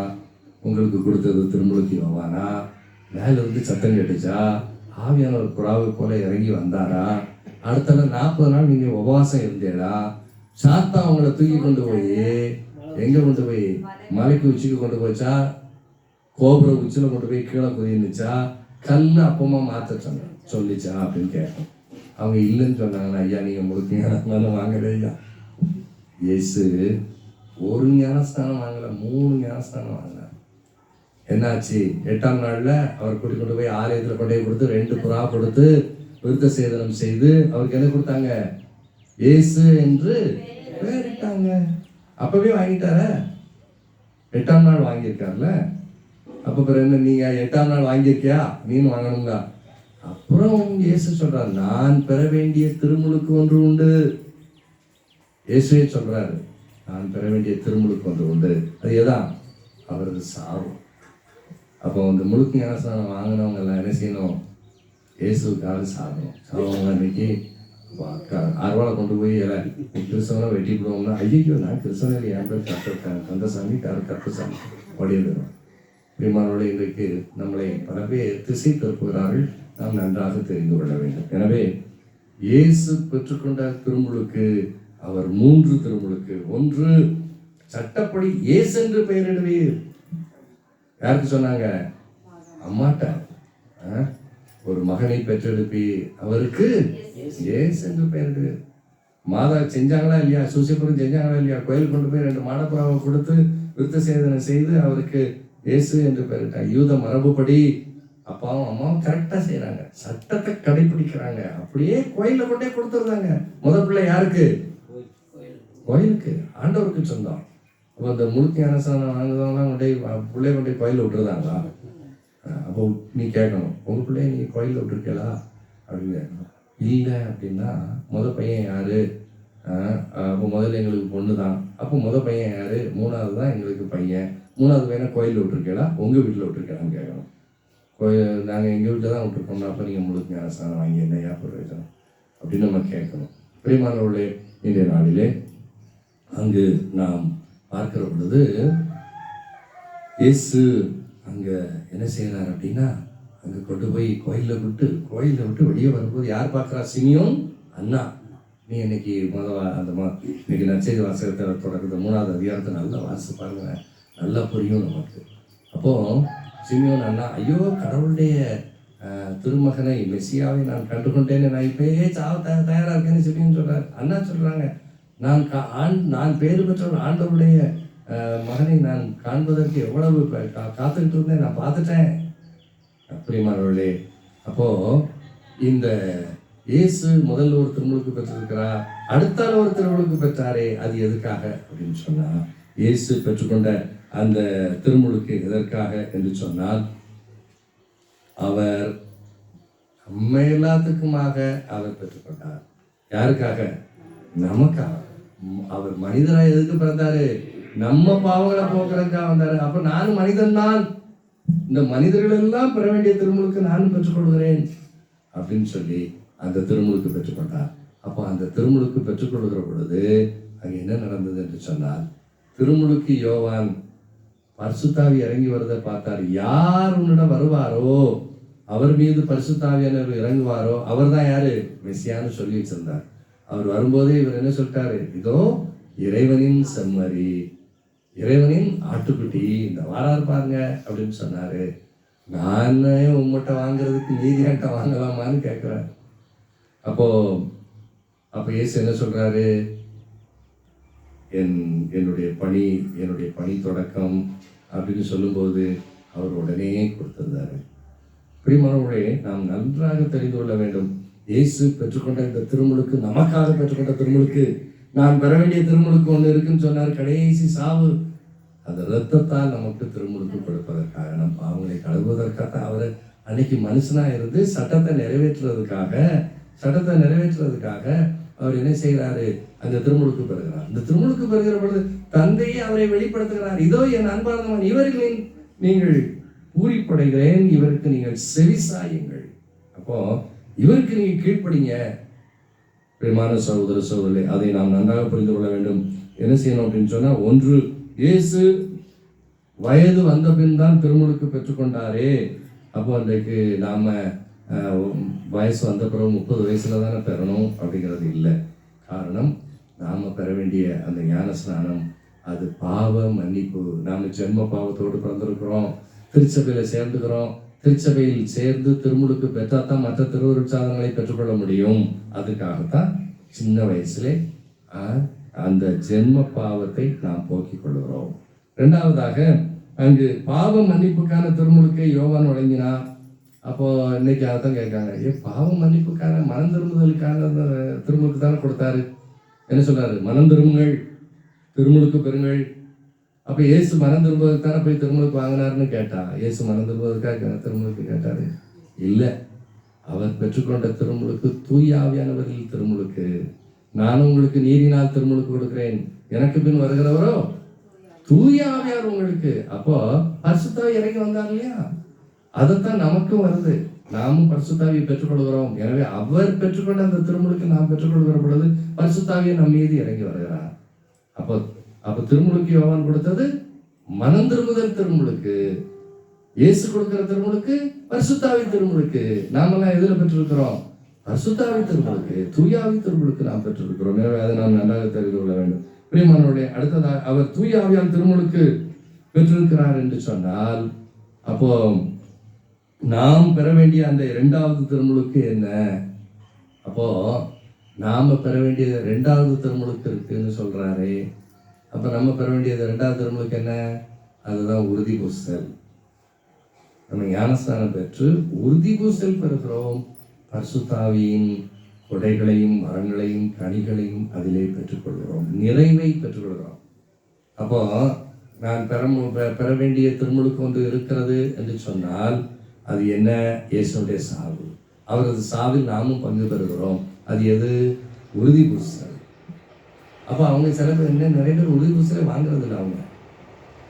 உங்களுக்கு கொடுத்தது திருமுழுக்கு யோவானா? மேலிருந்து சத்தம் கேட்டுச்சா? ஆவியானவர் புறாவை போல இறங்கி வந்தாரா? அடுத்த 40 நாள் நீங்கள் உபவாசம் இருந்தேடா? சாத்தா அவங்கள தூக்கி கொண்டு போய் எங்கே கொண்டு போய் மலைக்கு உச்சிக்கு கொண்டு போச்சா? கோபுர உச்சியில் கொண்டு போய் கீழே குதிச்சுச்சா? கல் அப்பமா மாற்ற சொல்லிச்சா அப்படின்னு கேட்கும். அவங்க இல்லைன்னு சொன்னாங்கன்னா, ஐயா நீங்கள் முழுக்க வாங்கலை ஐயா. இயேசு ஒரு ஞானஸ்தானம் வாங்கலை, 3 ஞானஸ்தானம் வாங்கினார். என்னாச்சு? 8ஆம் நாளில் அவர் கூட்டி கொண்டு போய் ஆலயத்தில் கொண்டே கொடுத்து 2 புறா கொடுத்து விருத்த சேதனம் செய்து அவருக்கு என்ன கொடுத்தாங்க? இயேசு என்று பேரிட்டாங்க. அப்பவே வாங்கிட்டார. 8ஆம் நாள் வாங்கியிருக்காருல்ல. அப்போ பிறகு என்ன, நீங்க 8ஆம் நாள் வாங்கியிருக்கியா, நீன்னு வாங்கணுங்க. அப்புறம் இயேசு சொல்றாரு, நான் பெற வேண்டிய திருமுழுக்கு ஒன்று உண்டு. இயேசுவே சொல்றாரு, நான் பெற வேண்டிய திருமுழுக்கு ஒன்று உண்டு. அது எதான்? அவரது சாவு. அப்போ அந்த முழுக்க ஞானஸ்தானம் வாங்கினவங்க எல்லாம் என்ன செய்யணும்? இயேசுக்காக சாகணும். சாவங்க அன்னைக்கு அறுவாலை கொண்டு போய் கிறிஸ்தவனை வெட்டி விடுவோம்னா, ஐயோ நான் கிறிஸ்தவனில் என் பேர் கந்தசாமி கருப்பசாமி ஓடிடுறோம். பிரிமானோட இன்றைக்கு நம்மளை பல பேர் திசை திருப்புகிறார்கள். நாம் நன்றாக தெரிந்து கொள்ள வேண்டும். எனவே இயேசு பெற்றுக்கொண்ட திருமுழுக்கு அவர் 3 திருமுழுக்கு. 1 சட்டப்படி இயேசு என்று பெயரிடுவீர். யாருக்கு சொன்னாங்க? அம்மாட்ட. ஒரு மகனை பெற்றெடுப்பி அவருக்கு இயேசு என்று பெயரிடுவீர். மாதா செஞ்சாங்களா இல்லையா? சூசியபுரம் செஞ்சாங்களா இல்லையா? கோயில் கொண்டு போய் 2 மாடப்புறாவை கொடுத்து விருத்த சேதனை செய்து அவருக்கு இயேசு என்று பெயரிட்டாங்க. யூத மரபுப்படி அப்பாவும் அம்மாவும் கரெக்டா செய்யறாங்க, சட்டத்தை கடைபிடிக்கிறாங்க. அப்படியே கோயில கொண்டே கொடுத்துருந்தாங்க. முதல் பிள்ளை யாருக்கு? கோயிலுக்கு, ஆண்டவருக்கு சொந்தம். அப்போ அந்த முழுக்க ஞானஸ்தானம் வாங்குறவங்க பிள்ளைய கொண்டே கோயிலில் விட்டுருந்தாங்களா? அப்போ நீ கேட்கணும், உங்க பிள்ளைய நீ கோயிலில் விட்டுருக்கலா அப்படின்னு கேட்கணும். இல்லை அப்படின்னா முதல் பையன் யாரு? அப்போ முதல்ல எங்களுக்கு பொண்ணு தான். அப்போ முதல் பையன் யாரு? 3வது தான் எங்களுக்கு பையன். 3வது பையனை கோயிலில் விட்டுருக்கலா, உங்கள் வீட்டில் விட்டுருக்கலான்னு கேட்கணும். கோயில் நாங்கள் எங்கள் வீட்டில் தான் விட்டுருக்கோம்னா, அப்போ நீங்கள் முழுக்க ஞானஸ்தானம் வாங்கி என்னையா பிரயோஜனம் அப்படின்னு நம்ம கேட்கணும். பிரியமானவர்களே, இன்றைய நாளிலே அங்கு நாம் பார்க்கிற பொழுது இயேசு அங்கே என்ன செய்யறார் அப்படின்னா, அங்கே கொண்டு போய் கோயிலில் விட்டு வெளியே வரும்போது யார் பார்க்குறா? சிமியோன் அண்ணா. நீ இன்னைக்கு இன்னைக்கு நற்செய்தி வாசகத்தை தொடக்கத்தை 3வது அதிகாரத்தை நல்லா வாசித்து பாருங்க, நல்லா புரியும் நமக்கு. அப்போ சிமியோன் அண்ணா, ஐயோ கடவுளுடைய திருமகனை மெசியாவை நான் கண்டுகொண்டேன்னு, நான் இப்பயே தயாராக இருக்கேன்னு சிமியோன் சொல்றாரு. அண்ணா சொல்றாங்க, நான் பேறு பெற்ற ஆண்டவருடைய மகனை நான் காண்பதற்கு எவ்வளவு காத்துக்கிட்டு இருந்தேன், நான் பார்த்துட்டேன். பிரியமானவர்களே, அப்போ இந்த இயேசு முதல்ல ஒரு திருமுழுக்கு பெற்றிருக்கிறார், அடுத்தால ஒரு திருமுழுக்கு பெற்றாரே, அது எதுக்காக அப்படின்னு சொன்னா, இயேசு பெற்றுக்கொண்ட அந்த திருமுழுக்கு எதற்காக என்று சொன்னால், அவர் நம்ம எல்லாத்துக்குமாக அவர் பெற்றுக்கொண்டார். யாருக்காக? நமக்காக. அவர் மனிதராக எதுக்கு பிறந்தாரு? நம்ம பாவங்களை போக்குறதுக்காக வந்தாரு. அப்ப நானும் மனிதன் தான், இந்த மனிதர்கள் எல்லாம் பெற வேண்டிய திருமுழுக்கு நானும் பெற்றுக்கொள்கிறேன் அப்படின்னு சொல்லி அந்த திருமுழுக்கு பெற்றுக்கொண்டார். அப்போ அந்த திருமுழுக்கு பெற்றுக்கொள்கிற பொழுது அங்கே என்ன நடந்தது என்று சொன்னால், திருமுழுக்கு யோவான் பரிசுத்தாவி இறங்கி வருவதை பார்த்தார். யார் உன்னிடம் வருவாரோ, அவர் மீது பரிசுத்தாவியானவர் இறங்குவாரோ, அவர் தான் யாரு? மெசியான்னு சொல்லி வச்சிருந்தார். அவர் வரும்போதே இவர் என்ன சொல்லிட்டாரு? இதோ இறைவனின் செம்மறி, இறைவனின் ஆட்டுக்குட்டி, இந்த வாராரு பாருங்க அப்படின்னு சொன்னாரு. நானே உங்கள்கிட்ட வாங்குறதுக்கு நீதியாட்ட வாங்கலாமான்னு கேட்குறேன். அப்போ இயேசு என்ன சொல்றாரு? என்னுடைய பணி தொடக்கம் அப்படின்னு சொல்லும்போது அவர் உடனே கொடுத்திருந்தாரு. பிரியமானவர்களே, நாம் நன்றாக தெரிந்து கொள்ள வேண்டும். இயேசு பெற்றுக்கொண்ட இந்த திருமுழுக்கு, நமக்காக பெற்றுக்கொண்ட திருமுழுக்கு, நான் பெற வேண்டிய திருமுழுக்கு ஒன்று இருக்குன்னு சொன்னார். கடைசி சாவு. அந்த இரத்தத்தால் நமக்கு திருமுழுக்கு கொடுப்பதற்காக, நம் பாவங்களை கழுவுவதற்காக அவர் அன்னைக்கு மனுஷனா இருந்து சட்டத்தை நிறைவேற்றுறதுக்காக அவர் என்ன செய்கிறாரு? அந்த திருமுழுக்கு பெறுகிறார். இந்த திருமுழுக்கு பெறுகிற பொழுது தந்தையே அவரை வெளிப்படுத்துகிறார். இதோ என் அன்பானவன், இவர்களின் நீங்கள் பூரிப்படைகிறேன், இவருக்கு நீங்கள் செவிசாயுங்கள். அப்போ இவருக்கு நீங்க கீழ்ப்படிங்க. பிரியமான சகோதர சகோதரர்களே, அதை நாம் நன்றாக புரிந்து கொள்ள வேண்டும். என்ன செய்யணும் அப்படின்னு சொன்னா, ஒன்று, இயேசு வயது வந்த பின் தான் திருமுழுக்கு பெற்றுக்கொண்டாரே. அப்போ அன்றைக்கு நாம வயசு வந்த பிறகு 30 வயசுல தானே பெறணும் அப்படிங்கிறது இல்லை. காரணம், நாம பெற வேண்டிய அந்த ஞான ஸ்நானம் அது பாவ மன்னிப்பு. நாம ஜென்ம பாவத்தோடு பிறந்திருக்கிறோம், திருச்சபையில சேர்ந்துக்கிறோம். திருச்சபையில் சேர்ந்து திருமுழுக்கு பெற்றாதான் மற்ற திருவருட்சாதனங்களை பெற்றுக்கொள்ள முடியும். அதுக்காகத்தான் சின்ன வயசுலே அந்த ஜென்ம பாவத்தை நாம் போக்கிக் கொள்கிறோம். இரண்டாவதாக, அங்கு பாவ மன்னிப்புக்கான திருமுழுக்கை யோவான் வழங்கினார். அப்போ இன்னைக்கு அதைத்தான் கேட்காங்க, பாவ மன்னிப்புக்கான மனம் திரும்புதலுக்கான திருமுழுக்கு தானே கொடுத்தாரு. என்ன சொல்றாரு? மனம் திரும்புங்கள், திருமுழுக்கு பெறுங்கள். அப்ப இயேசு மனம் திரும்புவதற்கு தானே போய் திருமுழுக்கு வாங்கினார்னு கேட்டா, இயேசு மனம் திரும்புவதற்காக திருமுழுக்கு கேட்டாரு? இல்லை. அவர் பெற்றுக்கொண்ட திருமுழுக்கு தூய ஆவியானவரில் திருமுழுக்கு. நான் உங்களுக்கு நீரினால் திருமுழுக்கு கொடுக்கிறேன், எனக்கு பின் வருகிறவரோ தூய ஆவியார் உங்களுக்கு. அப்போ பரிசுத்தாவி இறங்கி வந்தார் இல்லையா? அதைத்தான் நமக்கும் வருது. நாமும் பரிசுத்தாவியை பெற்றுக்கொள்கிறோம். எனவே அவர் பெற்றுக்கொண்ட அந்த திருமுழுக்கு நாம் பெற்றுக்கொள்கிற பொழுது பரிசுத்தாவியை நம் மீது இறங்கி வருகிறார். அப்போ திருமுழுக்கு யோவான் கொடுத்தது மனம் திரும்புதல் திருமுழுக்கு. இயேசு கொடுக்கிற திருமுழுக்கு பரிசுத்தாவி திருமுழுக்கு. நாமெல்லாம் எதுல பெற்றிருக்கிறோம்? பரிசுத்தாவி திருமுழுக்கு, தூயாவி திருமுழுக்கு நாம் பெற்றிருக்கிறோம். எனவே அதை நாம் நன்றாக தெரிந்து கொள்ள வேண்டும். பிரியமானவர்களே, அடுத்ததாக அவர் தூயாவியால் திருமுழுக்கு பெற்றிருக்கிறார் என்று சொன்னால், அப்போ நாம் பெற வேண்டிய அந்த 2வது திருமுழுக்கு என்ன? அப்போ நாம பெற வேண்டியது 2வது திருமுழுக்கு இருக்குன்னு சொல்றாரு. அப்ப நம்ம பெற வேண்டியது 2வது திருமுழுக்கு என்ன? அதுதான் உறுதி பூசல். நம்ம ஞானஸ்நானம் பெற்று உறுதி பூசல் பெறுகிறோம். பரிசுத்தாவியின் கொடைகளையும் மரங்களையும் கனிகளையும் அதிலே பெற்றுக்கொள்கிறோம், நிறைவை பெற்றுக்கொள்கிறோம். அப்போ நான் பெற வேண்டிய திருமுழுக்கு ஒன்று இருக்கிறது என்று சொன்னால் அது என்ன? இயேசுடைய சாவு. அவரது சாவில் நாமும் பங்கு பெறுகிறோம். அது எது? உறுதி பூசல். அப்போ அவங்க சில பேர் என்ன, நிறைய பேர் உறுதி பூசலை வாங்குறது இல்லை.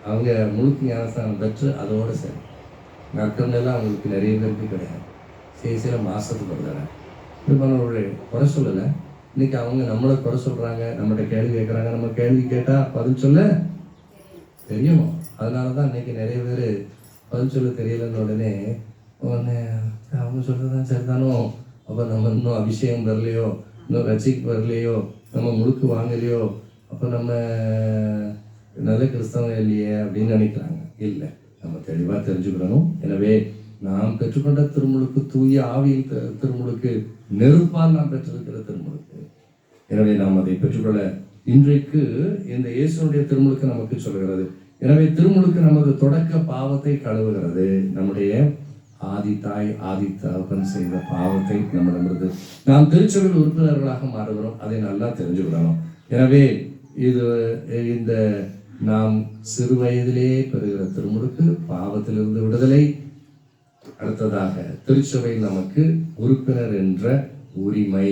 அவங்க முழுக்க ஞானஸ்தானம் பெற்று அதோடு சரி. நற்கண்ணெல்லாம் அவங்களுக்கு நிறைய பேருக்கு கிடையாது. சில மாதத்துக்கு ஒரு தடவை. இப்படி குறை சொல்லலை. இன்னைக்கு அவங்க நம்மளை குறை சொல்கிறாங்க, நம்மகிட்ட கேள்வி கேட்குறாங்க. நம்ம கேள்வி கேட்டால் பதில் சொல்ல தெரியுமா? அதனால தான் இன்னைக்கு நிறைய பேர் பதில் சொல்ல தெரியலன்னு உடனே அவங்க சொல்கிறது தான் சரிதானோ, அப்போ நம்ம இன்னும் அபிஷேகம் வரலையோ, இன்னும் ரசிக்கு வரலையோ, நம்ம முழுக்கு வாங்கலையோ, அப்போ நம்ம நல்ல கிறிஸ்தவம் இல்லையே அப்படின்னு நினைக்கிறாங்க. இல்லை, நம்ம தெளிவாக தெரிஞ்சுக்கணும். எனவே நாம் பெற்றுக்கொண்ட திருமுழுக்கு தூய ஆவியின் திருமுழுக்கு, நெருப்பால் நாம் பெற்றிருக்கிற திருமுழுக்கு. எனவே நாம் அதை பெற்றுக்கொள்ள இன்றைக்கு இந்த இயேசுனுடைய திருமுழுக்கு நமக்கு சொல்கிறது. எனவே திருமுழுக்கு நமது தொடக்க பாவத்தை கழுவுகிறது. நம்முடைய ஆதித்தாய் ஆதித்தகப்பன் செய்த பாவத்தை நம்மிடமிருந்து நாம் திருச்சபையில் உறுப்பினர்களாக மாறுகிறோம். அதை நல்லா தெரிஞ்சுக்கிடணும். எனவே இந்த நாம் சிறு வயதிலே பெறுகிற திருமுழுக்கு பாவத்திலிருந்து விடுதலை. அடுத்ததாக திருச்சபையில் நமக்கு உறுப்பினர் என்ற உரிமை.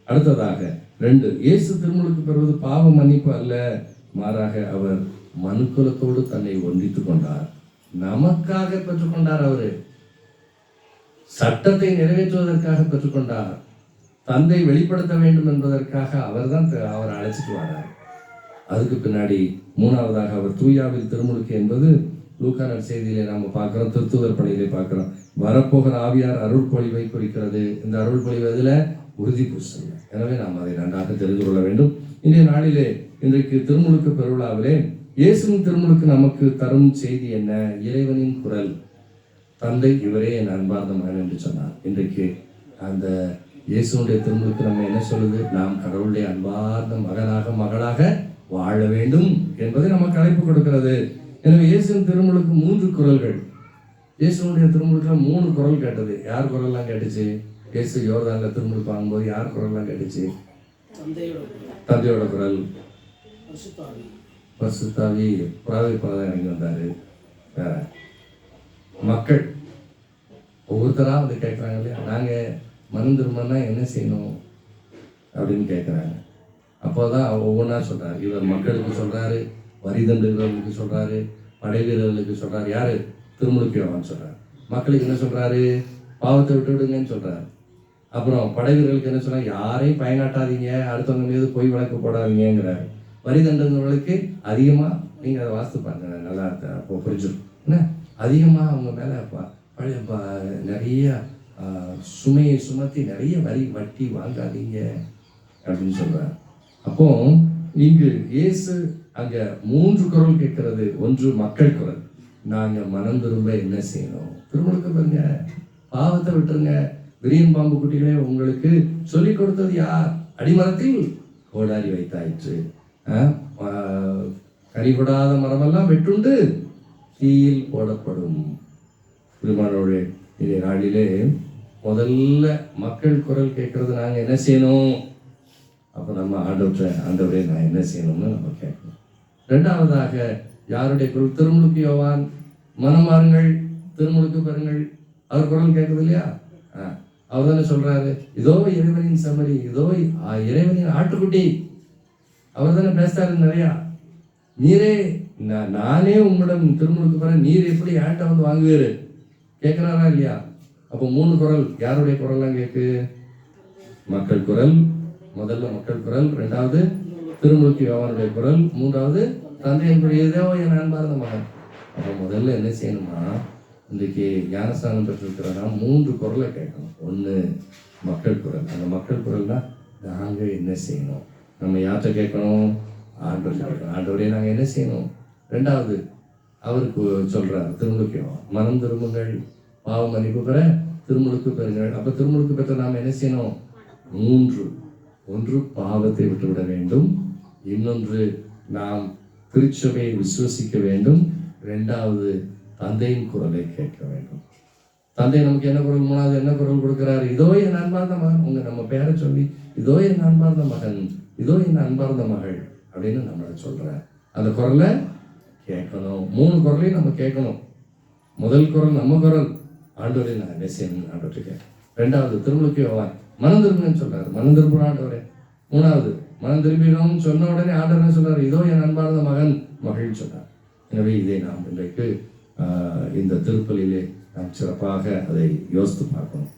அடுத்ததாக 2, இயேசு திருமுழுக்கு பெறுவது பாவ மன்னிப்பு அல்ல, மாறாக அவர் மனுக்குலத்தோடு தன்னை ஒன்றித்துக் கொண்டார். நமக்காக பெற்றுக்கொண்டார். அவரு சட்டத்தை நிறைவேற்றுவதற்காக பெற்றுக்கொண்டார். தந்தை வெளிப்படுத்த வேண்டும் என்பதற்காக அவர் அழைச்சிட்டு வரார். அதுக்கு பின்னாடி மூணாவதாக அவர் தூயாவில் திருமுழுக்கு என்பது லூக்கா செய்தியிலே நாம பார்க்கிறோம், திருத்தூதர் பணியிலே பார்க்கிறோம். வரப்போகிற ஆவியார் அருள் பொழிவை குறிக்கிறது. இந்த அருள் பொழிவு அதில் உறுதி பூசல். எனவே நாம் அதை நன்றாக தெரிந்து கொள்ள வேண்டும். இன்றைய நாளிலே இன்றைக்கு திருமுழுக்கு பெருவிழாவிலே இயேசுவின் திருமுழுக்கு நமக்கு தரும் செய்தி என்ன? இறைவனின் குரல். தந்தை இவரே என் அன்பார்ந்த மகன் என்று சொன்னார். இன்றைக்கு அந்த இயேசுடைய திருமுழுக்கு நம்ம என்ன சொல்லுது? நாம் கடவுளுடைய அன்பார்ந்த மகளாக வாழ வேண்டும் என்பதை நமக்கு அழைப்பு கொடுக்கிறது. எனவே இயேசுவின் திருமுழுக்கு 3 குரல்கள். இயேசுடைய திருமுழுக்குல 3 குரல் கேட்டது. யார் குரல்லாம் கேட்டுச்சு? இயேசு யோர்தான்ல திருமுழுக்கு வாங்கும்போது யார் குரல்லாம் கேட்டுச்சு? தந்தையோட குரல். பரிசுத்தாவி புறாவை போல இறங்கி வந்தாரு. வேற மக்கள் ஒவ்வொருத்தரா வந்து கேட்குறாங்க இல்லையா, நாங்கள் மனம் திரும்பினா என்ன செய்யணும் அப்படின்னு கேட்குறாங்க. அப்போதான் ஒவ்வொன்றா சொல்கிறார். இவர் மக்களுக்கு சொல்கிறாரு, வரி தண்டுகிறவர்களுக்கு சொல்கிறாரு, படை வீரர்களுக்கு சொல்கிறார். யார்? திருமுழுக்கு யோவான் சொல்கிறார். மக்களுக்கு என்ன சொல்கிறாரு? பாவத்தை விட்டு விடுங்கன்னு சொல்கிறார். அப்புறம் படை வீரர்களுக்கு என்ன சொல்கிறார்? யாரையும் பயனாட்டாதீங்க, அடுத்தவங்க மீது பொய் வழக்கு போடாதீங்கிறார். வரி தண்டுகிறவர்களுக்கு அதிகமாக நீங்கள் அதை வாசித்து பாருங்க, நல்லா புரிஞ்சிடும். என்ன அதிகமாக அவங்க மேலே நிறைய சுமையை சுமத்தி நிறைய வட்டி வாங்காதீங்க அப்படின்னு சொல்கிறார். அப்போ இங்கு இயேசு அங்கே 3 குரல் கேட்கிறது. ஒன்று மக்கள் குரல். நாங்கள் மனம் திரும்ப என்ன செய்யணும்? திருமுழுக்கு பாருங்க, பாவத்தை விட்டுருங்க. விரியன் பாம்பு குட்டிகளே உங்களுக்கு சொல்லிக் கொடுத்தது யார்? அடிமரத்தில் கோடாரி வைத்தாயிற்று. கனிகொடாத மரமெல்லாம் வெட்டுண்டு தீயில் போடப்படும். திருமானோடைய இந்த நாளிலே முதல்ல மக்கள் குரல் கேட்கறது நாங்கள் என்ன செய்யணும்? அப்போ நம்ம ஆண்டவரே நான் என்ன செய்யணும்னு நம்ம கேட்கணும். 2வதாக யாருடைய குரல்? திருமுழுக்கு யோவான், மனம் மாறுங்கள், திருமுழுக்கு பெறுங்கள். அவர் குரல் கேட்குது இல்லையா? அவர் தானே சொல்றாரு, இதோ இறைவனின் செம்மறி, இதோ இறைவனின் ஆட்டுக்குட்டி. அவர் தானே பேசுறாரு நிறையா. நீரே நானே உங்களிடம் திருமுழுக்கு பெற நீர் எப்படி ஏன்ட்ட வந்து வாங்குவீரு கேட்கிறாரா இல்லையா? அப்போ 3 குரல். யாருடைய குரல்லாம் கேட்கு? மக்கள் குரல். முதல்ல மக்கள் குரல், 2வது திருமுழுக்கு யோவானுடைய குரல், 3வது தந்தையினுடைய ஏதோ என் அன்பார்ந்த மகன். அப்போ முதல்ல என்ன செய்யணுமா? இன்றைக்கு ஞானஸ்தானம் பெற்றிருக்கிறனா 3 குரலை கேட்கணும். 1 மக்கள் குரல். அந்த மக்கள் குரல்னா நாங்கள் என்ன செய்யணும்? நம்ம யார்கிட்ட கேட்கணும்? ஆண்டவர் கேட்கணும். ஆண்டவரே நாங்கள் என்ன செய்யணும்? 2வது அவருக்கு சொல்றார், திருமுழுக்கு மனம் திரும்புங்கள், பாவ மன்னிப்பு பெற திருமுழுக்கு பெறுங்கள். அப்போ திருமுழுக்கு பெற்ற நாம் என்ன செய்யணும்? 3. 1 பாவத்தை விட்டுவிட வேண்டும். இன்னொன்று நாம் திருச்சபையை விசுவசிக்க வேண்டும். 2வது தந்தையின் குரலை கேட்க வேண்டும். தந்தை நமக்கு என்ன குரல்? 3வது என்ன குரல் கொடுக்கிறாரு? இதோ என் அன்பார்ந்த மகன். நம்ம பேரை சொல்லி இதோ என் அன்பார்ந்த மகன், இதோ என் அன்பார்ந்த மகள் அப்படின்னு நம்மளை சொல்ற அந்த குரலை கேட்கணும். 3 குரலையும் நம்ம கேட்கணும். முதல் குரல் நம்ம குரல், ஆண்டவரே நான் என்ன செய்யணும் ஆண்டவருக்கு. 2வது திருமுழுக்கு யோவான் மனம் திரும்புன்னு சொல்றாரு, மனம் திரும்ப ஆண்டவரே. 3வது மனம் திரும்பினோம்னு சொன்ன உடனே ஆண்டவர் சொல்றாரு, இதோ என் அன்பார்ந்த மகன் மகள் சொன்னார். எனவே இதை நாம் இன்றைக்கு இந்த திருப்பலியிலே நாம் சிறப்பாக அதை யோசித்து பார்க்கணும்.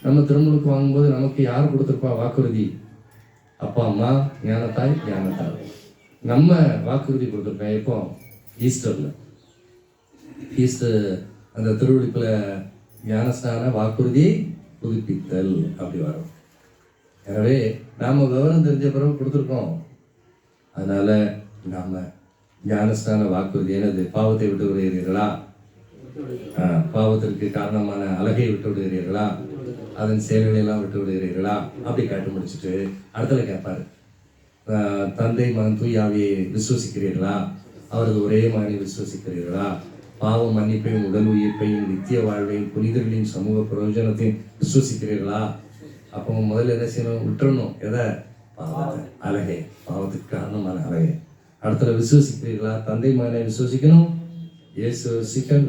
நம்ம திருமுழுக்கு வாங்கும்போது நமக்கு யார் கொடுத்துருப்பா வாக்குறுதி? அப்பா அம்மா, ஞானத்தாய், ஞானத்தாய். நம்ம வாக்குறுதி கொடுத்துருப்பேன். இப்போ ஈஸ்டர் அந்த திருவிழிப்புல ஞானஸ்தான வாக்குறுதி புதுப்பித்தல் அப்படி வரும். எனவே நாம விவரம் தெரிஞ்ச பிறகு கொடுத்துருக்கோம். அதனால நாம ஞானஸ்தான வாக்குறுதி என்னது? பாவத்தை விட்டு விடுகிறீர்களா? பாவத்திற்கு காரணமான அழகை விட்டு விடுகிறீர்களா? அதன் செயல்களை எல்லாம் விட்டு விடுகிறீர்களா? அப்படி கேட்டு முடிச்சுட்டு அடுத்தல கேட்பாரு, தந்தை மகன் தூயாவியை விசுவசிக்கிறீர்களா? அவரது ஒரே மகனை விசுவசிக்கிறீர்களா? பாவ மன்னிப்பையும் உடல் உயிர்ப்பையும் நித்திய வாழ்வையும் புனிதர்களின் சமூக பிரயோஜனத்தையும் விசுவசிக்கிறீர்களா? அப்போ முதல்ல என்ன செய்யணும்? விட்டுறணும். எதை? பாவத்தை, அழகை, பாவத்துக்கு காரணமான அழகை. அடுத்தல விசுவசிக்கிறீர்களா? தந்தை மகனை விசுவசிக்கணும், இயேசு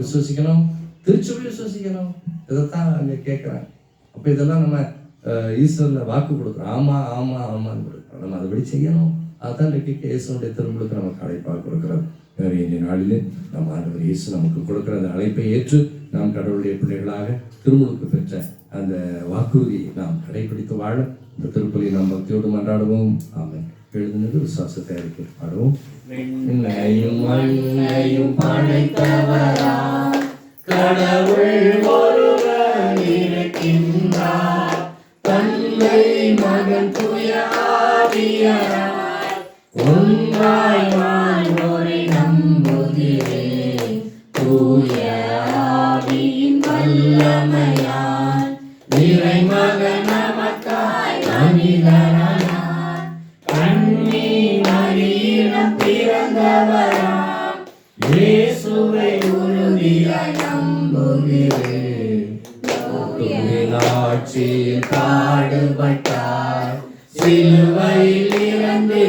விசுவசிக்கணும், திருச்சபை விசுவசிக்கணும். இதைத்தான் அங்கே கேட்குறாங்க. அப்போ இதெல்லாம் நம்ம ஈஸ்வரில் வாக்கு கொடுக்குறோம். ஆமா ஆமா ஆமான்னு கொடுக்குறோம். நம்ம அதுபடி செய்யணும். அதுதான் இன்றைக்கு இயேசுடைய திருமுழுக்கு நமக்கு அழைப்பாக கொடுக்குறது. எனவே இந்த நாளிலே நம்ம ஆண்டவர் இயேசு நமக்கு கொடுக்குற அந்த அழைப்பை ஏற்று நாம் கடவுளுடைய பிள்ளைகளாக திருமுழுக்கு பெற்ற அந்த வாக்குறுதியை நாம் கடைபிடித்து வாழ இந்த திருப்பலி நாம் பக்தியோடு மன்றாடுவோம். ஆமென். எழுதுனது விசுவாசத்தை அறிக்கை பாடுவோம். விண்ணையும் மண்ணையும் படைத்தவரா கடவுள் ஒருவர் இருக்கின்றார், தந்தை மகன் தூய ஆவியாராய் ஒன்றாய் வாழ்வோரை நம்புகிறேன். தூய ஆவியின் வல்லமையால் இறைமகன் நமக்காய் மனிதரானார், கன்னி மரியிடம் பிறந்தவராம் இயேசுவை உறுதியாய் நம்புகிறேன். ஆட்சியில் பாடுபட்டார், சிலுவையில் இறந்து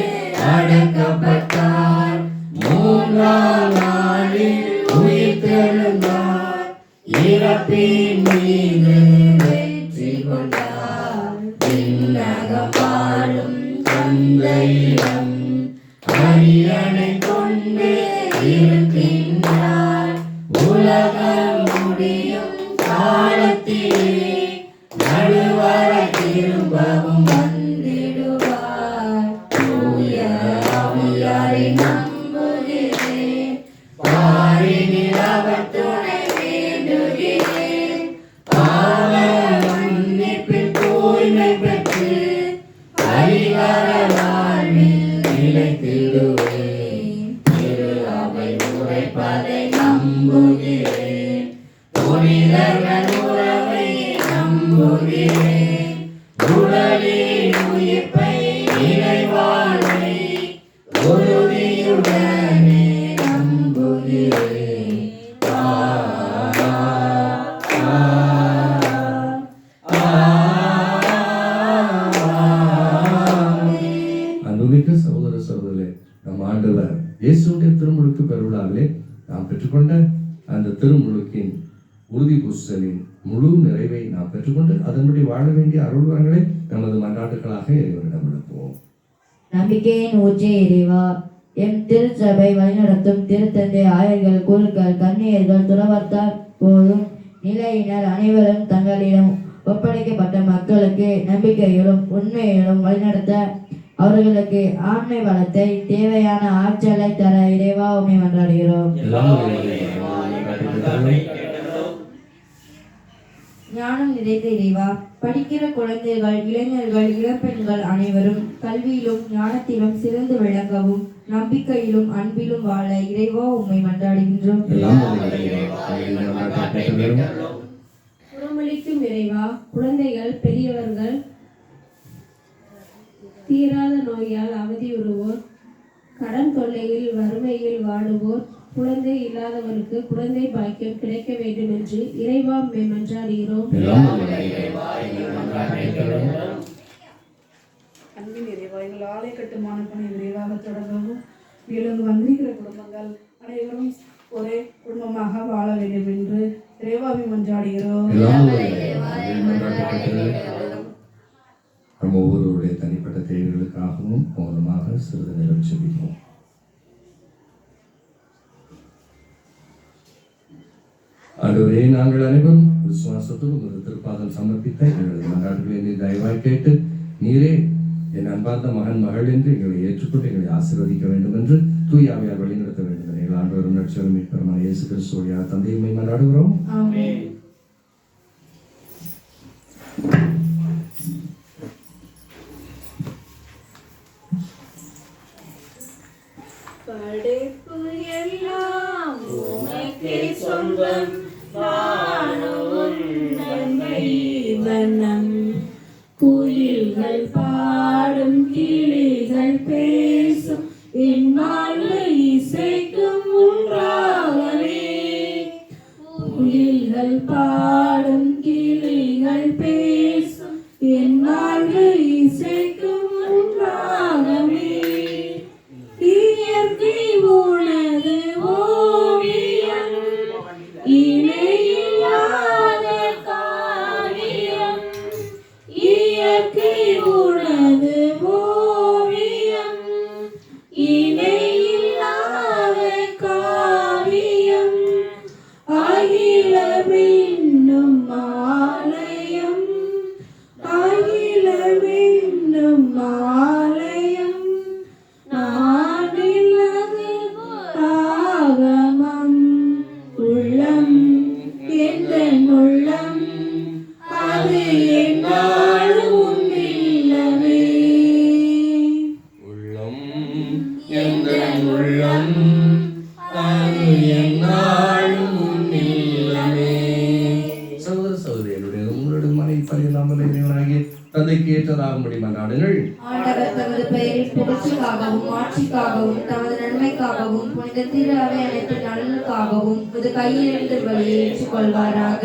அடக்கப்பட்டார், மூன்றாம் நாளில் உயிர்த்தெழுந்தார், இறப்பின் மீது வெற்றி கொண்டார். விண்ணகம் வாழும் தந்தையிடம் அரியணை கொண்டு இருக்கின்றார், உலகம் முடியும் காலத்திலே நடுவரை திரும்பவும் வந்திடுவார். தூய ஆவியாரை நம்புகிறேன், பாரினில் அவர் துணை வேண்டுகிறேன். பாவ மன்னிப்பில் தூய்மை பெற்று பரிகார வாழ்வில் நிலைத்திடுவேன். திரு அவை உரைப்பதை நம்புகிறேன், புனிதர்கள் உறவை நம்புகிறேன். உடலின் உயிர்ப்பை இறைவாழ்வை உறுதியுடனே நம்புகிறேன். அன்புமிக்க சகோதர சகோதரர்களே, நம் ஆண்டவர் இயேசுடைய திருமுழுக்கு பெருவிழாவிலே நாம் பெற்றுக்கொண்ட அந்த திருமுழுக்கின் உறுதி பூசலின் முழு நிறைவை நாம் பெற்றுக்கொண்டு அதன்படி வாழ வேண்டிய அருள் வரங்களை நமது மன்றாட்டுகளாக இறைவனிடம் எழுப்புவோம். நம்பிக்கையின் ஊற்றே இறைவா, எம் திருச்சபை வழிநடத்தும் திருத்தந்தை, ஆயர்கள், குருக்கள், கன்னியர்கள், துறவர்த்தார் போதும் நிலையினர் அனைவரும் தங்களிடம் ஒப்படைக்கப்பட்ட மக்களுக்கு நம்பிக்கையிலும் உண்மையிலும் வழிநடத்த அவர்களுக்கு ஆண்மை வளத்தை தேவையான ஆற்றலை தர இறைவா உம்மை மன்றாடுகிறோம். ஞானம் நிறைந்த இறைவா, படிக்கிற குழந்தைகள், இளைஞர்கள், இளம்பெண்கள் அனைவரும் கல்வியிலும் ஞானத்திலும் சிறந்து விளங்கவும் நம்பிக்கையிலும் அன்பிலும் வாழ இறைவா உம்மை மன்றாடுகின்றோம். குணமளிக்கும் இறைவா, குழந்தைகள், பெரியவர்கள், தீராத நோயால் அவதியுறுவோர், கடன் தொல்லையில் வறுமையில் வாடுவோர், குழந்தை இல்லாதவருக்கு குழந்தை பாக்கியம் கிடைக்க வேண்டும் என்று இறைவா உம்மை மன்றாடுகிறோம். அன்பின் இறைவா, எங்கள் ஆலய கட்டுமான பணி விரைவாக தொடங்கவும் மேலும் வந்திருக்கிற குடும்பங்கள் அனைவரும் ஒரே குடும்பமாக வாழ வேண்டும் என்று இறைவாவை மன்றாடுகிறோம். நம்ம ஒவ்வொருவருடைய தனிப்பட்ட தேவைகளுக்காகவும் மௌனமாக சிறிது நேரம் செபிப்போம். ஆண்டவரே, நாங்கள் அனைவரும் விசுவாசத்தோடு உமது திருப்பாதம் சமர்ப்பித்த எங்களது மன்றாட்டுகளை நீர் தயவாய் கேட்டு நீரே என் அன்பார்ந்த மகன் மகள் என்று எங்களை ஏற்றுக்கொண்டு எங்களை ஆசீர்வதிக்க வேண்டும் என்று தூய ஆவியார் வழிநடத்த வேண்டும் என்று எங்கள் ஆண்டவரும் ரட்சகரும் மீட்பருமான இயேசு கிறிஸ்துவின் தந்தையுமை மன்றாடுகிறோம். ஆமென். படைப்பு எல்லாம் உமக்கே சொந்தம், வானமும் வண்ணம், குயில்கள் பாடும், கிளிகள் பேசும், இந்நாளை இசைக்கும் ஒன்றாகவே. குயில்கள் பாடும், கிளிகள் பேசும், இந்நாளை இசைக்கும் ஒன்றாகவே. இயற்கை உனது ஓவியம், இணையில்லாத காவியம். இயற்கை உனது ஓவியம், இணையில்லாத காவியம். அகிலமே பலி நாம இறைவனாகிய தந்தைக்கு ஏற்றதாகும்படி மன்றாடுங்கள். ஆண்டவர் தமது பெயரின் புகழ்ச்சிக்காகவும் ஆட்சிக்காகவும் தமது நன்மைக்காகவும் புனித திரு அவை அனைத்து நலனுக்காகவும் இது கையிலிருந்து வழியை ஏற்றுக்கொள்வாராக.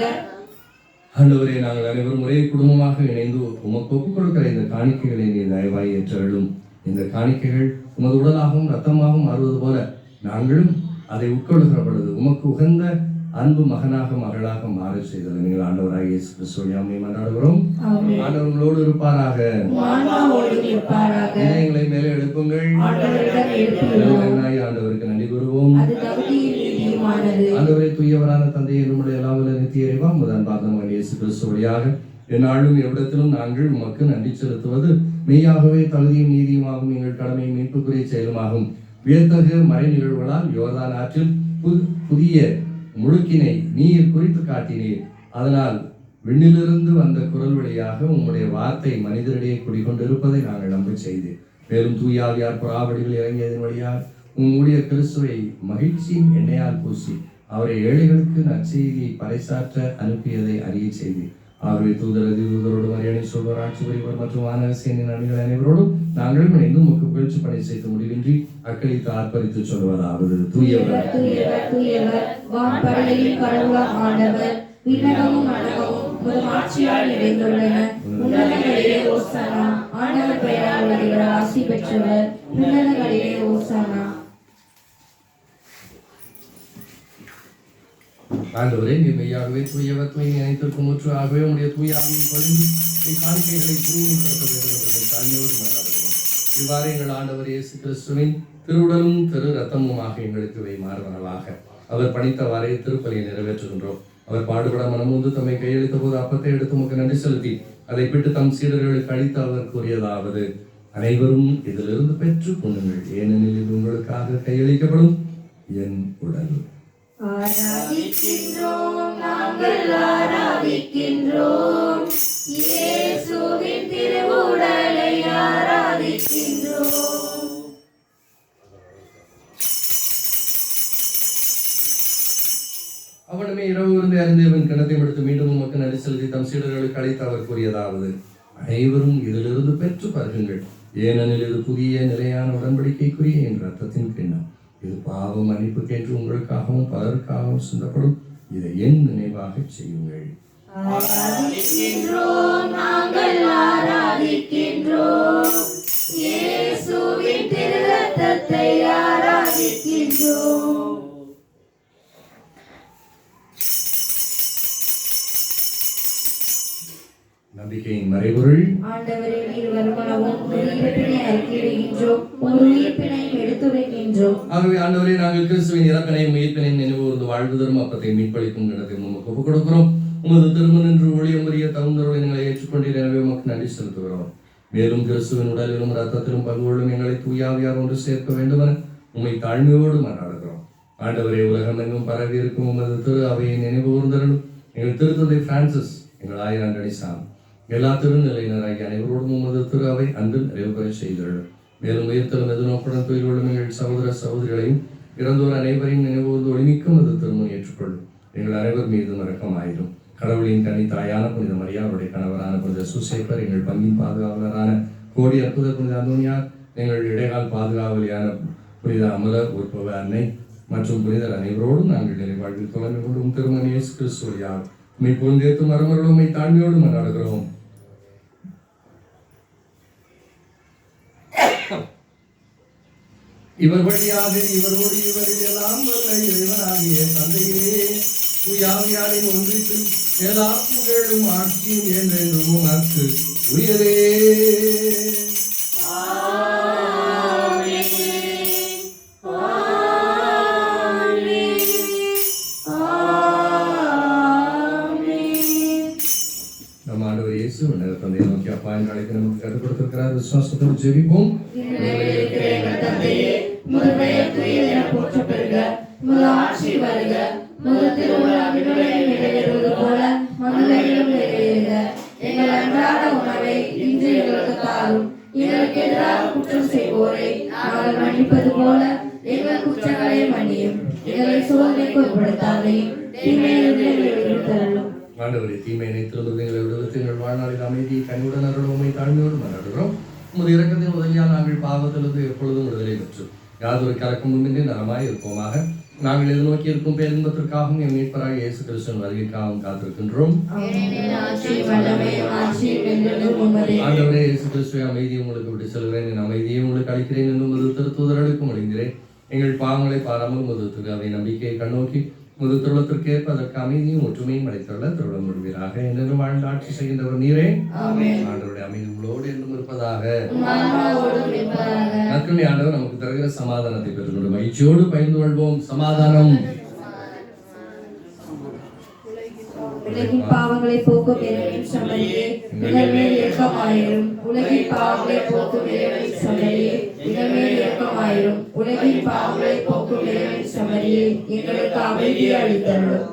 ஆண்டவரே, நாங்கள் அனைவரும் ஒரே குடும்பமாக இணைந்து உமக்கு ஒப்புக் கொடுக்கிற இந்த காணிக்கைகளை நீ தயவாய் ஏற்றருளும். இந்த காணிக்கைகள் உமது உடலாகவும் ரத்தமாகவும் மாறுவது போல நாங்களும் அதை உட்கொள்கிற பொழுது உமக்கு உகந்த அன்பு மகனாக மகளாக மாற செய்தது நீங்கள் ஆண்டவராக இயேசு கிறிஸ்துவை மன்றாடுகிறோம். ஆண்டவர்களோடு இருப்பாராக. இதயங்களை மேலே எழுப்புங்கள். ஆண்டவருக்கு நன்றி கூறுவோம். ஆண்டவரை தூயவரான தந்தையை நம்முடைய எல்லாவல்ல நித்திய இறைவா முதன் பாதம் இயேசு கிறிஸ்து வழியாக எந்நாளும் எவ்விடத்திலும் நாங்கள் உமக்கு நன்றி செலுத்துவது மெய்யாகவே தகுதியும் நீதியுமாகும் எங்கள் கடமை மீட்புக்குரிய செயலுமாகும். வியத்தகு மறை நிகழ்வுகளால் யோர்தான் ஆற்றில் புதிய முழுக்கினை நீர் குறித்து காட்டினீர். அதனால் விண்ணிலிருந்து வந்த குரல் வழியாக உம்முடைய வார்த்தை மனிதரிடையே குடிக்கொண்டிருப்பதை நாங்கள் நம்ப செய்து மேலும் தூயாவியார் புறாவடிகள் இறங்கியதன் வழியாக உம்முடைய கிறிஸ்துவை மகிழ்ச்சியின் எண்ணெயால் பூசி அவரை ஏழைகளுக்கு நற்செய்தியை பறைசாற்ற அனுப்பியதை அறிய செய்து ஆகவே தூதரோடு மரியாதை சொல்வர் ஆட்சி புரிவர் மற்றும் வானரசேனின் அணிகள் அனைவரோடும் நாங்களும் இணைந்து உமக்கு புகழ்ச்சி பணி செய்து முடிவின்றி அக்களித்து ஆர்ப்பரித்து சொல்வதாவது தூயவர் தூயவர் தூயவர் வான்படைகளின் கடவுளாம் ஆண்டவர் விண்ணகமும் மண்டபமும் உமது ஆட்சியால் நிறைந்துள்ளன. உன்னதங்களிலே ஓசானா. ஆண்டவர் பெயரால் வருகிறவர் ஆசி பெற்றவர். உன்னதங்களிலே ஓசானா. ஆண்டவரே, நீர் மெய்யாகவே தூயவர் தூய் நினைத்திருக்கும் முற்று ஆகவே உடைய தூயாவியை பொழிந்து காணிக்கைகளை தூய்மைப்படுத்த வேண்டும் என்று தாழ்மையோடு மன்றாடுகிறோம். இவ்வாறு எங்கள் ஆண்டவர் இயேசு கிறிஸ்துவின் திருவுடலும் திரு ரத்தமுமாக எங்களுக்கு இவை மாறுவனவாக அவர் பணித்தவாறே திருப்பலியை நிறைவேற்றுகின்றோம். அவர் பாடுபட மனமுந்து தம்மை கையளித்த போது அப்பத்தை எடுத்து உமக்கு நன்றி செலுத்தி அதை பிட்டு தம் சீடர்களுக்கு அளித்து அவர் கூறியதாவது, அனைவரும் இதிலிருந்து பெற்றுக் கொள்ளுங்கள், ஏனெனில் இது உங்களுக்காக கையளிக்கப்படும் என் உடல். ஆராதிக்கின்றோம், நாங்கள் ஆராதிக்கின்றோம், இயேசுவின் திருவுடலை ஆராதிக்கின்றோம். அவனுமே இரவு இருந்து அறிந்தவன் கிணத்தை எடுத்து மீண்டும் உமக்கு நன்றி செலுத்தி தம் சீடர்களுக்கு அழைத்து அவர் கூறியதாவது, அனைவரும் இதிலிருந்து பெற்று பருகுங்கள், ஏனெனில் இது புதிய நிலையான உடன்படிக்கைக்குரிய என் ரத்தத்தின் கிண்ணம். இது பாவ மன்னிப்பு கேட்டு உங்களுக்காகவும் பலருக்காகவும் சிந்தப்படும். இதை என் நினைவாக செய்யுங்கள். ஆராதிக்கின்றோம், நாங்கள் ஆராதிக்கின்றோம், இயேசுவின் திரு ரத்தத்தை ஆராதிக்கின்றோம். நம்பிக்கையின் மறைபொருள். ஆண்டவரே, நீர் வருமளவும் ஒரு இறப்பினை அறிக்கையிடுகின்றோம், ஒரு உயிர்ப்பினையும் எடுத்துரைக்கின்றோம். ஆகவே ஆண்டவரே, நாங்கள் கிறிஸ்துவின் இறப்பினையும் உயிர்ப்பினையும் நினைவு வாழ்வு தரும் அப்பத்தை மீட்பளிக்கும் இடத்தை உமக்கு ஒப்புக் கொடுக்கிறோம். உமது திருமணம் என்று ஊழியம் புரிய தகுந்தவர்களை எங்களை ஏற்றுக்கொண்டீர். எனவே உமக்கு நன்றி செலுத்துகிறோம். மேலும் கிறிஸ்துவின் உடலிலும் ரத்தத்திலும் பங்குகளும் எங்களை தூயாவியார் ஒன்று சேர்க்க வேண்டுமென உம்மை தாழ்மையோடு மன்றாடுகிறோம். ஆண்டவரே, உலகம் எங்கும் பரவி இருக்கும் உமது திரு அவையை நினைவு கூர்ந்தருளும். எங்கள் திருத்தந்தை பிரான்சிஸ், எங்கள் ஆயிரங்கணி சாமி, எல்லா திருநிலையினராகிய அனைவரோடும் உமது திரு அவை அன்பில் நிறைவு பெற செய்தருளும். மேலும் உயிர்த்தலும் எதிர்நோக்குடன் தொழில் கொள்ளும் எங்கள் சகோதர சகோதரிகளையும் இறந்தோர் அனைவரையும் நினைவுகூர்ந்து ஒளிமிக்கும் அது திருமணம் ஏற்றுக்கொள்ளும். எங்கள் அனைவர் மீது மறக்கமாயிரும். கடவுளின் கனி தாயான புனித மரியாளுடைய கணவரான புனித சுசேப்பர், எங்கள் பங்கின் பாதுகாவலரான கோடி அற்புத புனித அந்தோனியார், எங்கள் இடைக்கால் பாதுகாவலியான புனித அமல உற்பவ அன்னை மற்றும் புனிதர் அனைவரோடும் நாங்கள் நிறைவாழ்வில் தொடர்ந்து கொள்ளும் திருமணம் இயேசு கிறிஸ்துவியார் உம்மை புகழ்ந்தேத்து மரமர்களும் உம்மை தாழ்மையோடு மன்றாடுகிறோம். இவர் வழியாக இவரோடு இவரில் எல்லாம் வல்ல இறைவனாகிய தந்தையே, தூயாவியாரின் ஒன்றிற்கும் எல்லா புகழும் ஆட்சியும் என்றென்றும் உமக்கு உரியதே. நம் ஆண்டவர் இயேசு தந்தையை நோக்கி அப்பா என்று அழைக்க நமக்கு கற்றுக் கொடுத்திருக்கிறார். விசுவாசத்தோடு ஜெபிப்போம். எங்கள் அன்றாட உணவை இன்று எங்களுக்கு தாரும். எங்களுக்கு எதிராக குற்றம் செய்வோரை நாங்கள் மன்னிப்பது போல எங்கள் குற்றங்களை மன்னியும். எங்களை சோதனைக்கு உட்படுத்தாதையும், தீமையிலிருந்து எங்களை விடுவித்தருளும். ஆண்டவரே தீமையினை திரும்புவதை விடுவித்து எங்கள் வாழ்நாளில் அமைதியை கனிவுடன் அருளுமை தாழ்மையோடு மன்றாடுகிறோம். உமது இரக்கத்தின் உதவியால் நாங்கள் பாவத்திலிருந்து எப்பொழுதும் விடுதலை பெற்று யாதொரு கலக்கமுமின்றி நலமாய் இருப்போமாக. நாங்கள் எதிர்நோக்கி இருக்கும் பேரின்பத்திற்காகவும் என் மீட்பராக இயேசு கிறிஸ்துவின் வருகைக்காகவும் காத்திருக்கின்றோம். ஆண்டவரே இயேசு கிறிஸ்துவை அமைதியை உங்களுக்கு விட்டு செல்கிறேன், என் அமைதியை உங்களுக்கு அளிக்கிறேன் என்று உமது திருத்தூதர்களுக்கும் அளிக்கிறேன். எங்கள் பாவங்களை பாராமல் முதுத்துக்கு அதை நம்பிக்கையை கண்ணோக்கி முது திருளத்திற்கேற்ப அதற்கு அமைதியும் ஒற்றுமையும் அளித்துள்ள திருவிழம் விடுவீராக. என்று வாழ்ந்து ஆட்சி செய்கின்றவர் நீரே. ஆண்டவருடைய அமைதி உங்களோடு என்றும் இருப்பதாக. நற்கருணை ஆண்டவர் நமக்கு தருகிற சமாதானத்தை பெற்றுக்கொண்டு மகிழ்ச்சியோடு பகிர்ந்து கொள்வோம். சமாதானம். உலகின் பாவங்களை போக்கும் இறைவனின் சமரியே எங்கள் மேல் இரக்கமாயிரும். உலகின் பாவங்களை போக்கும் இறைவனின் சமரியே எங்கள் மேல் இரக்கமாயிரும். உலகின் பாவங்களை போக்கும் இறைவனின் சமரியே எங்களுக்கு அமைதியை அளித்தருளும்.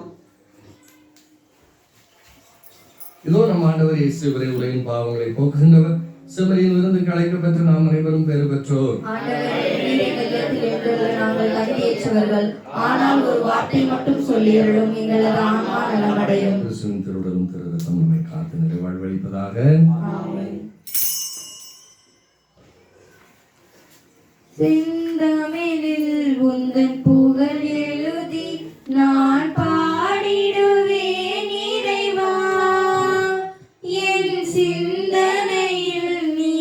இதோ நம் ஆண்டவர் இயேசு இவரை உலகின் பாவங்களை போக்குகின்றவர். செம்மறியில் இருந்து கலைக்க பெற்று நாம் அனைவரும் பெறு பெற்றோர். நாங்கள் தகுதியற்றவர்கள், ஆனால் ஒரு வார்த்தை மட்டும் சொல்லியருளும், எங்களது ஆன்மா நலமடையும். கிறிஸ்துவின் திருவுடலும் திரு ரத்தமும் நம்மை காத்து நிறைவாழ்வளிப்பதாக. செந்தமிழில் உந்தன் புகழ் எழுதி நான் பாடிடுவேன் இறைவா. என் சிந்தனையில் நீ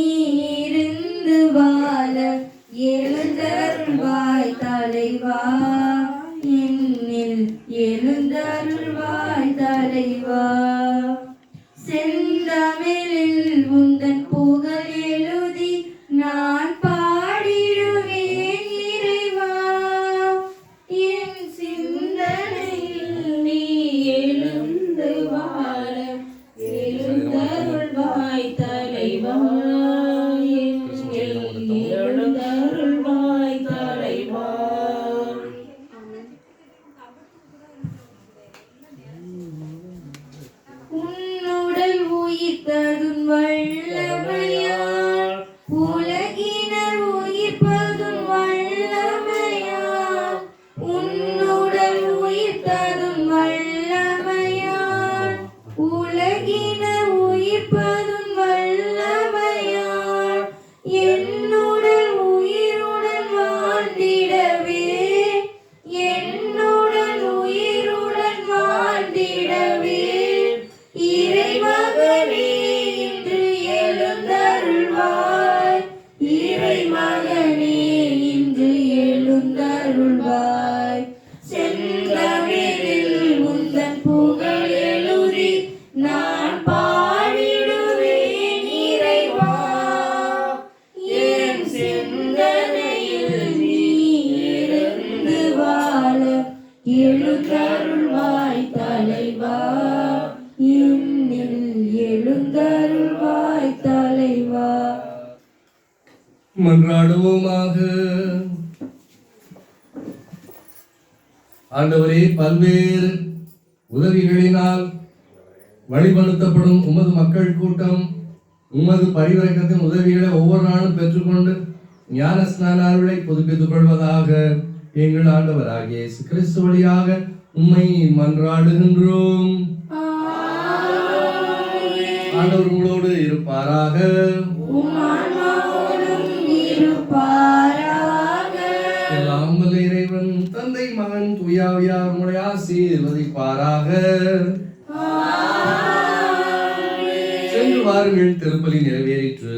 இருந்து வாழ எழுந்தருள்வாய் தலைவா. என்னில் எழுந்தருள்வாய் தலைவா. செந்தமிழில் உந்தன் புகழ் எழுதி நான் பாடிடுவேன் இறைவா. என் சிந்தனையில் நீ எழுந்து வாழ எழுந்தருள்வாய் தலைவா. எழுந்தருள்வாய் தலைவா. உன்னுடல் உயிர்த்ததும் வல்லமையால் உலகினர் உயிர்ப்பதும் வல்லமையால். உன்னுடல் உயிர்த்ததும் வல்லமையால் உலகினர் உயிர்ப்பதும் வல்லமையால். என்னுடன் உயிருடன் வாழ்ந்திடவே என்னுடன் உயிருடன் வாழ்ந்திடவே இறைமகனே இன்று எழுந்தருள்வாய். இறைமகனே இன்று எழுந்தருள்வாய். செந்தமிழில் உந்தன் புகழ் எழுதி நான் பாடிடுவேன் இறைவா. என் சிந்தனையில் நீ இருந்து வாழ எழுந்தருள்வாய் தலைவா. என்னில் எழுந்தருள்வாய் தலைவா. மன்றாடுவோமாக. ஆண்டவரே, பல்வேறு உதவிகளினால் வழிபடுத்தப்படும் உமது மக்கள் கூட்டம் உமது பரிவரக்கத்தின் உதவிகளை ஒவ்வொரு நாளும் பெற்றுக்கொண்டு ஞான ஸ்நான அருளை புதுப்பித்துக் கொள்வதாக. எங்கள் ஆண்டவராகிய இயேசு கிறிஸ்து வழியாக உம்மை மன்றாடுகின்றோம். ஆண்டவர் உங்களோடு இருப்பாராக. எல்லாம் வல்ல இறைவன் தந்தை மகன் தூயாவியார் உங்களை ஆசீர்வதிப்பாராக. சென்று வாருங்கள், திருப்பலி நிறைவேறிற்று.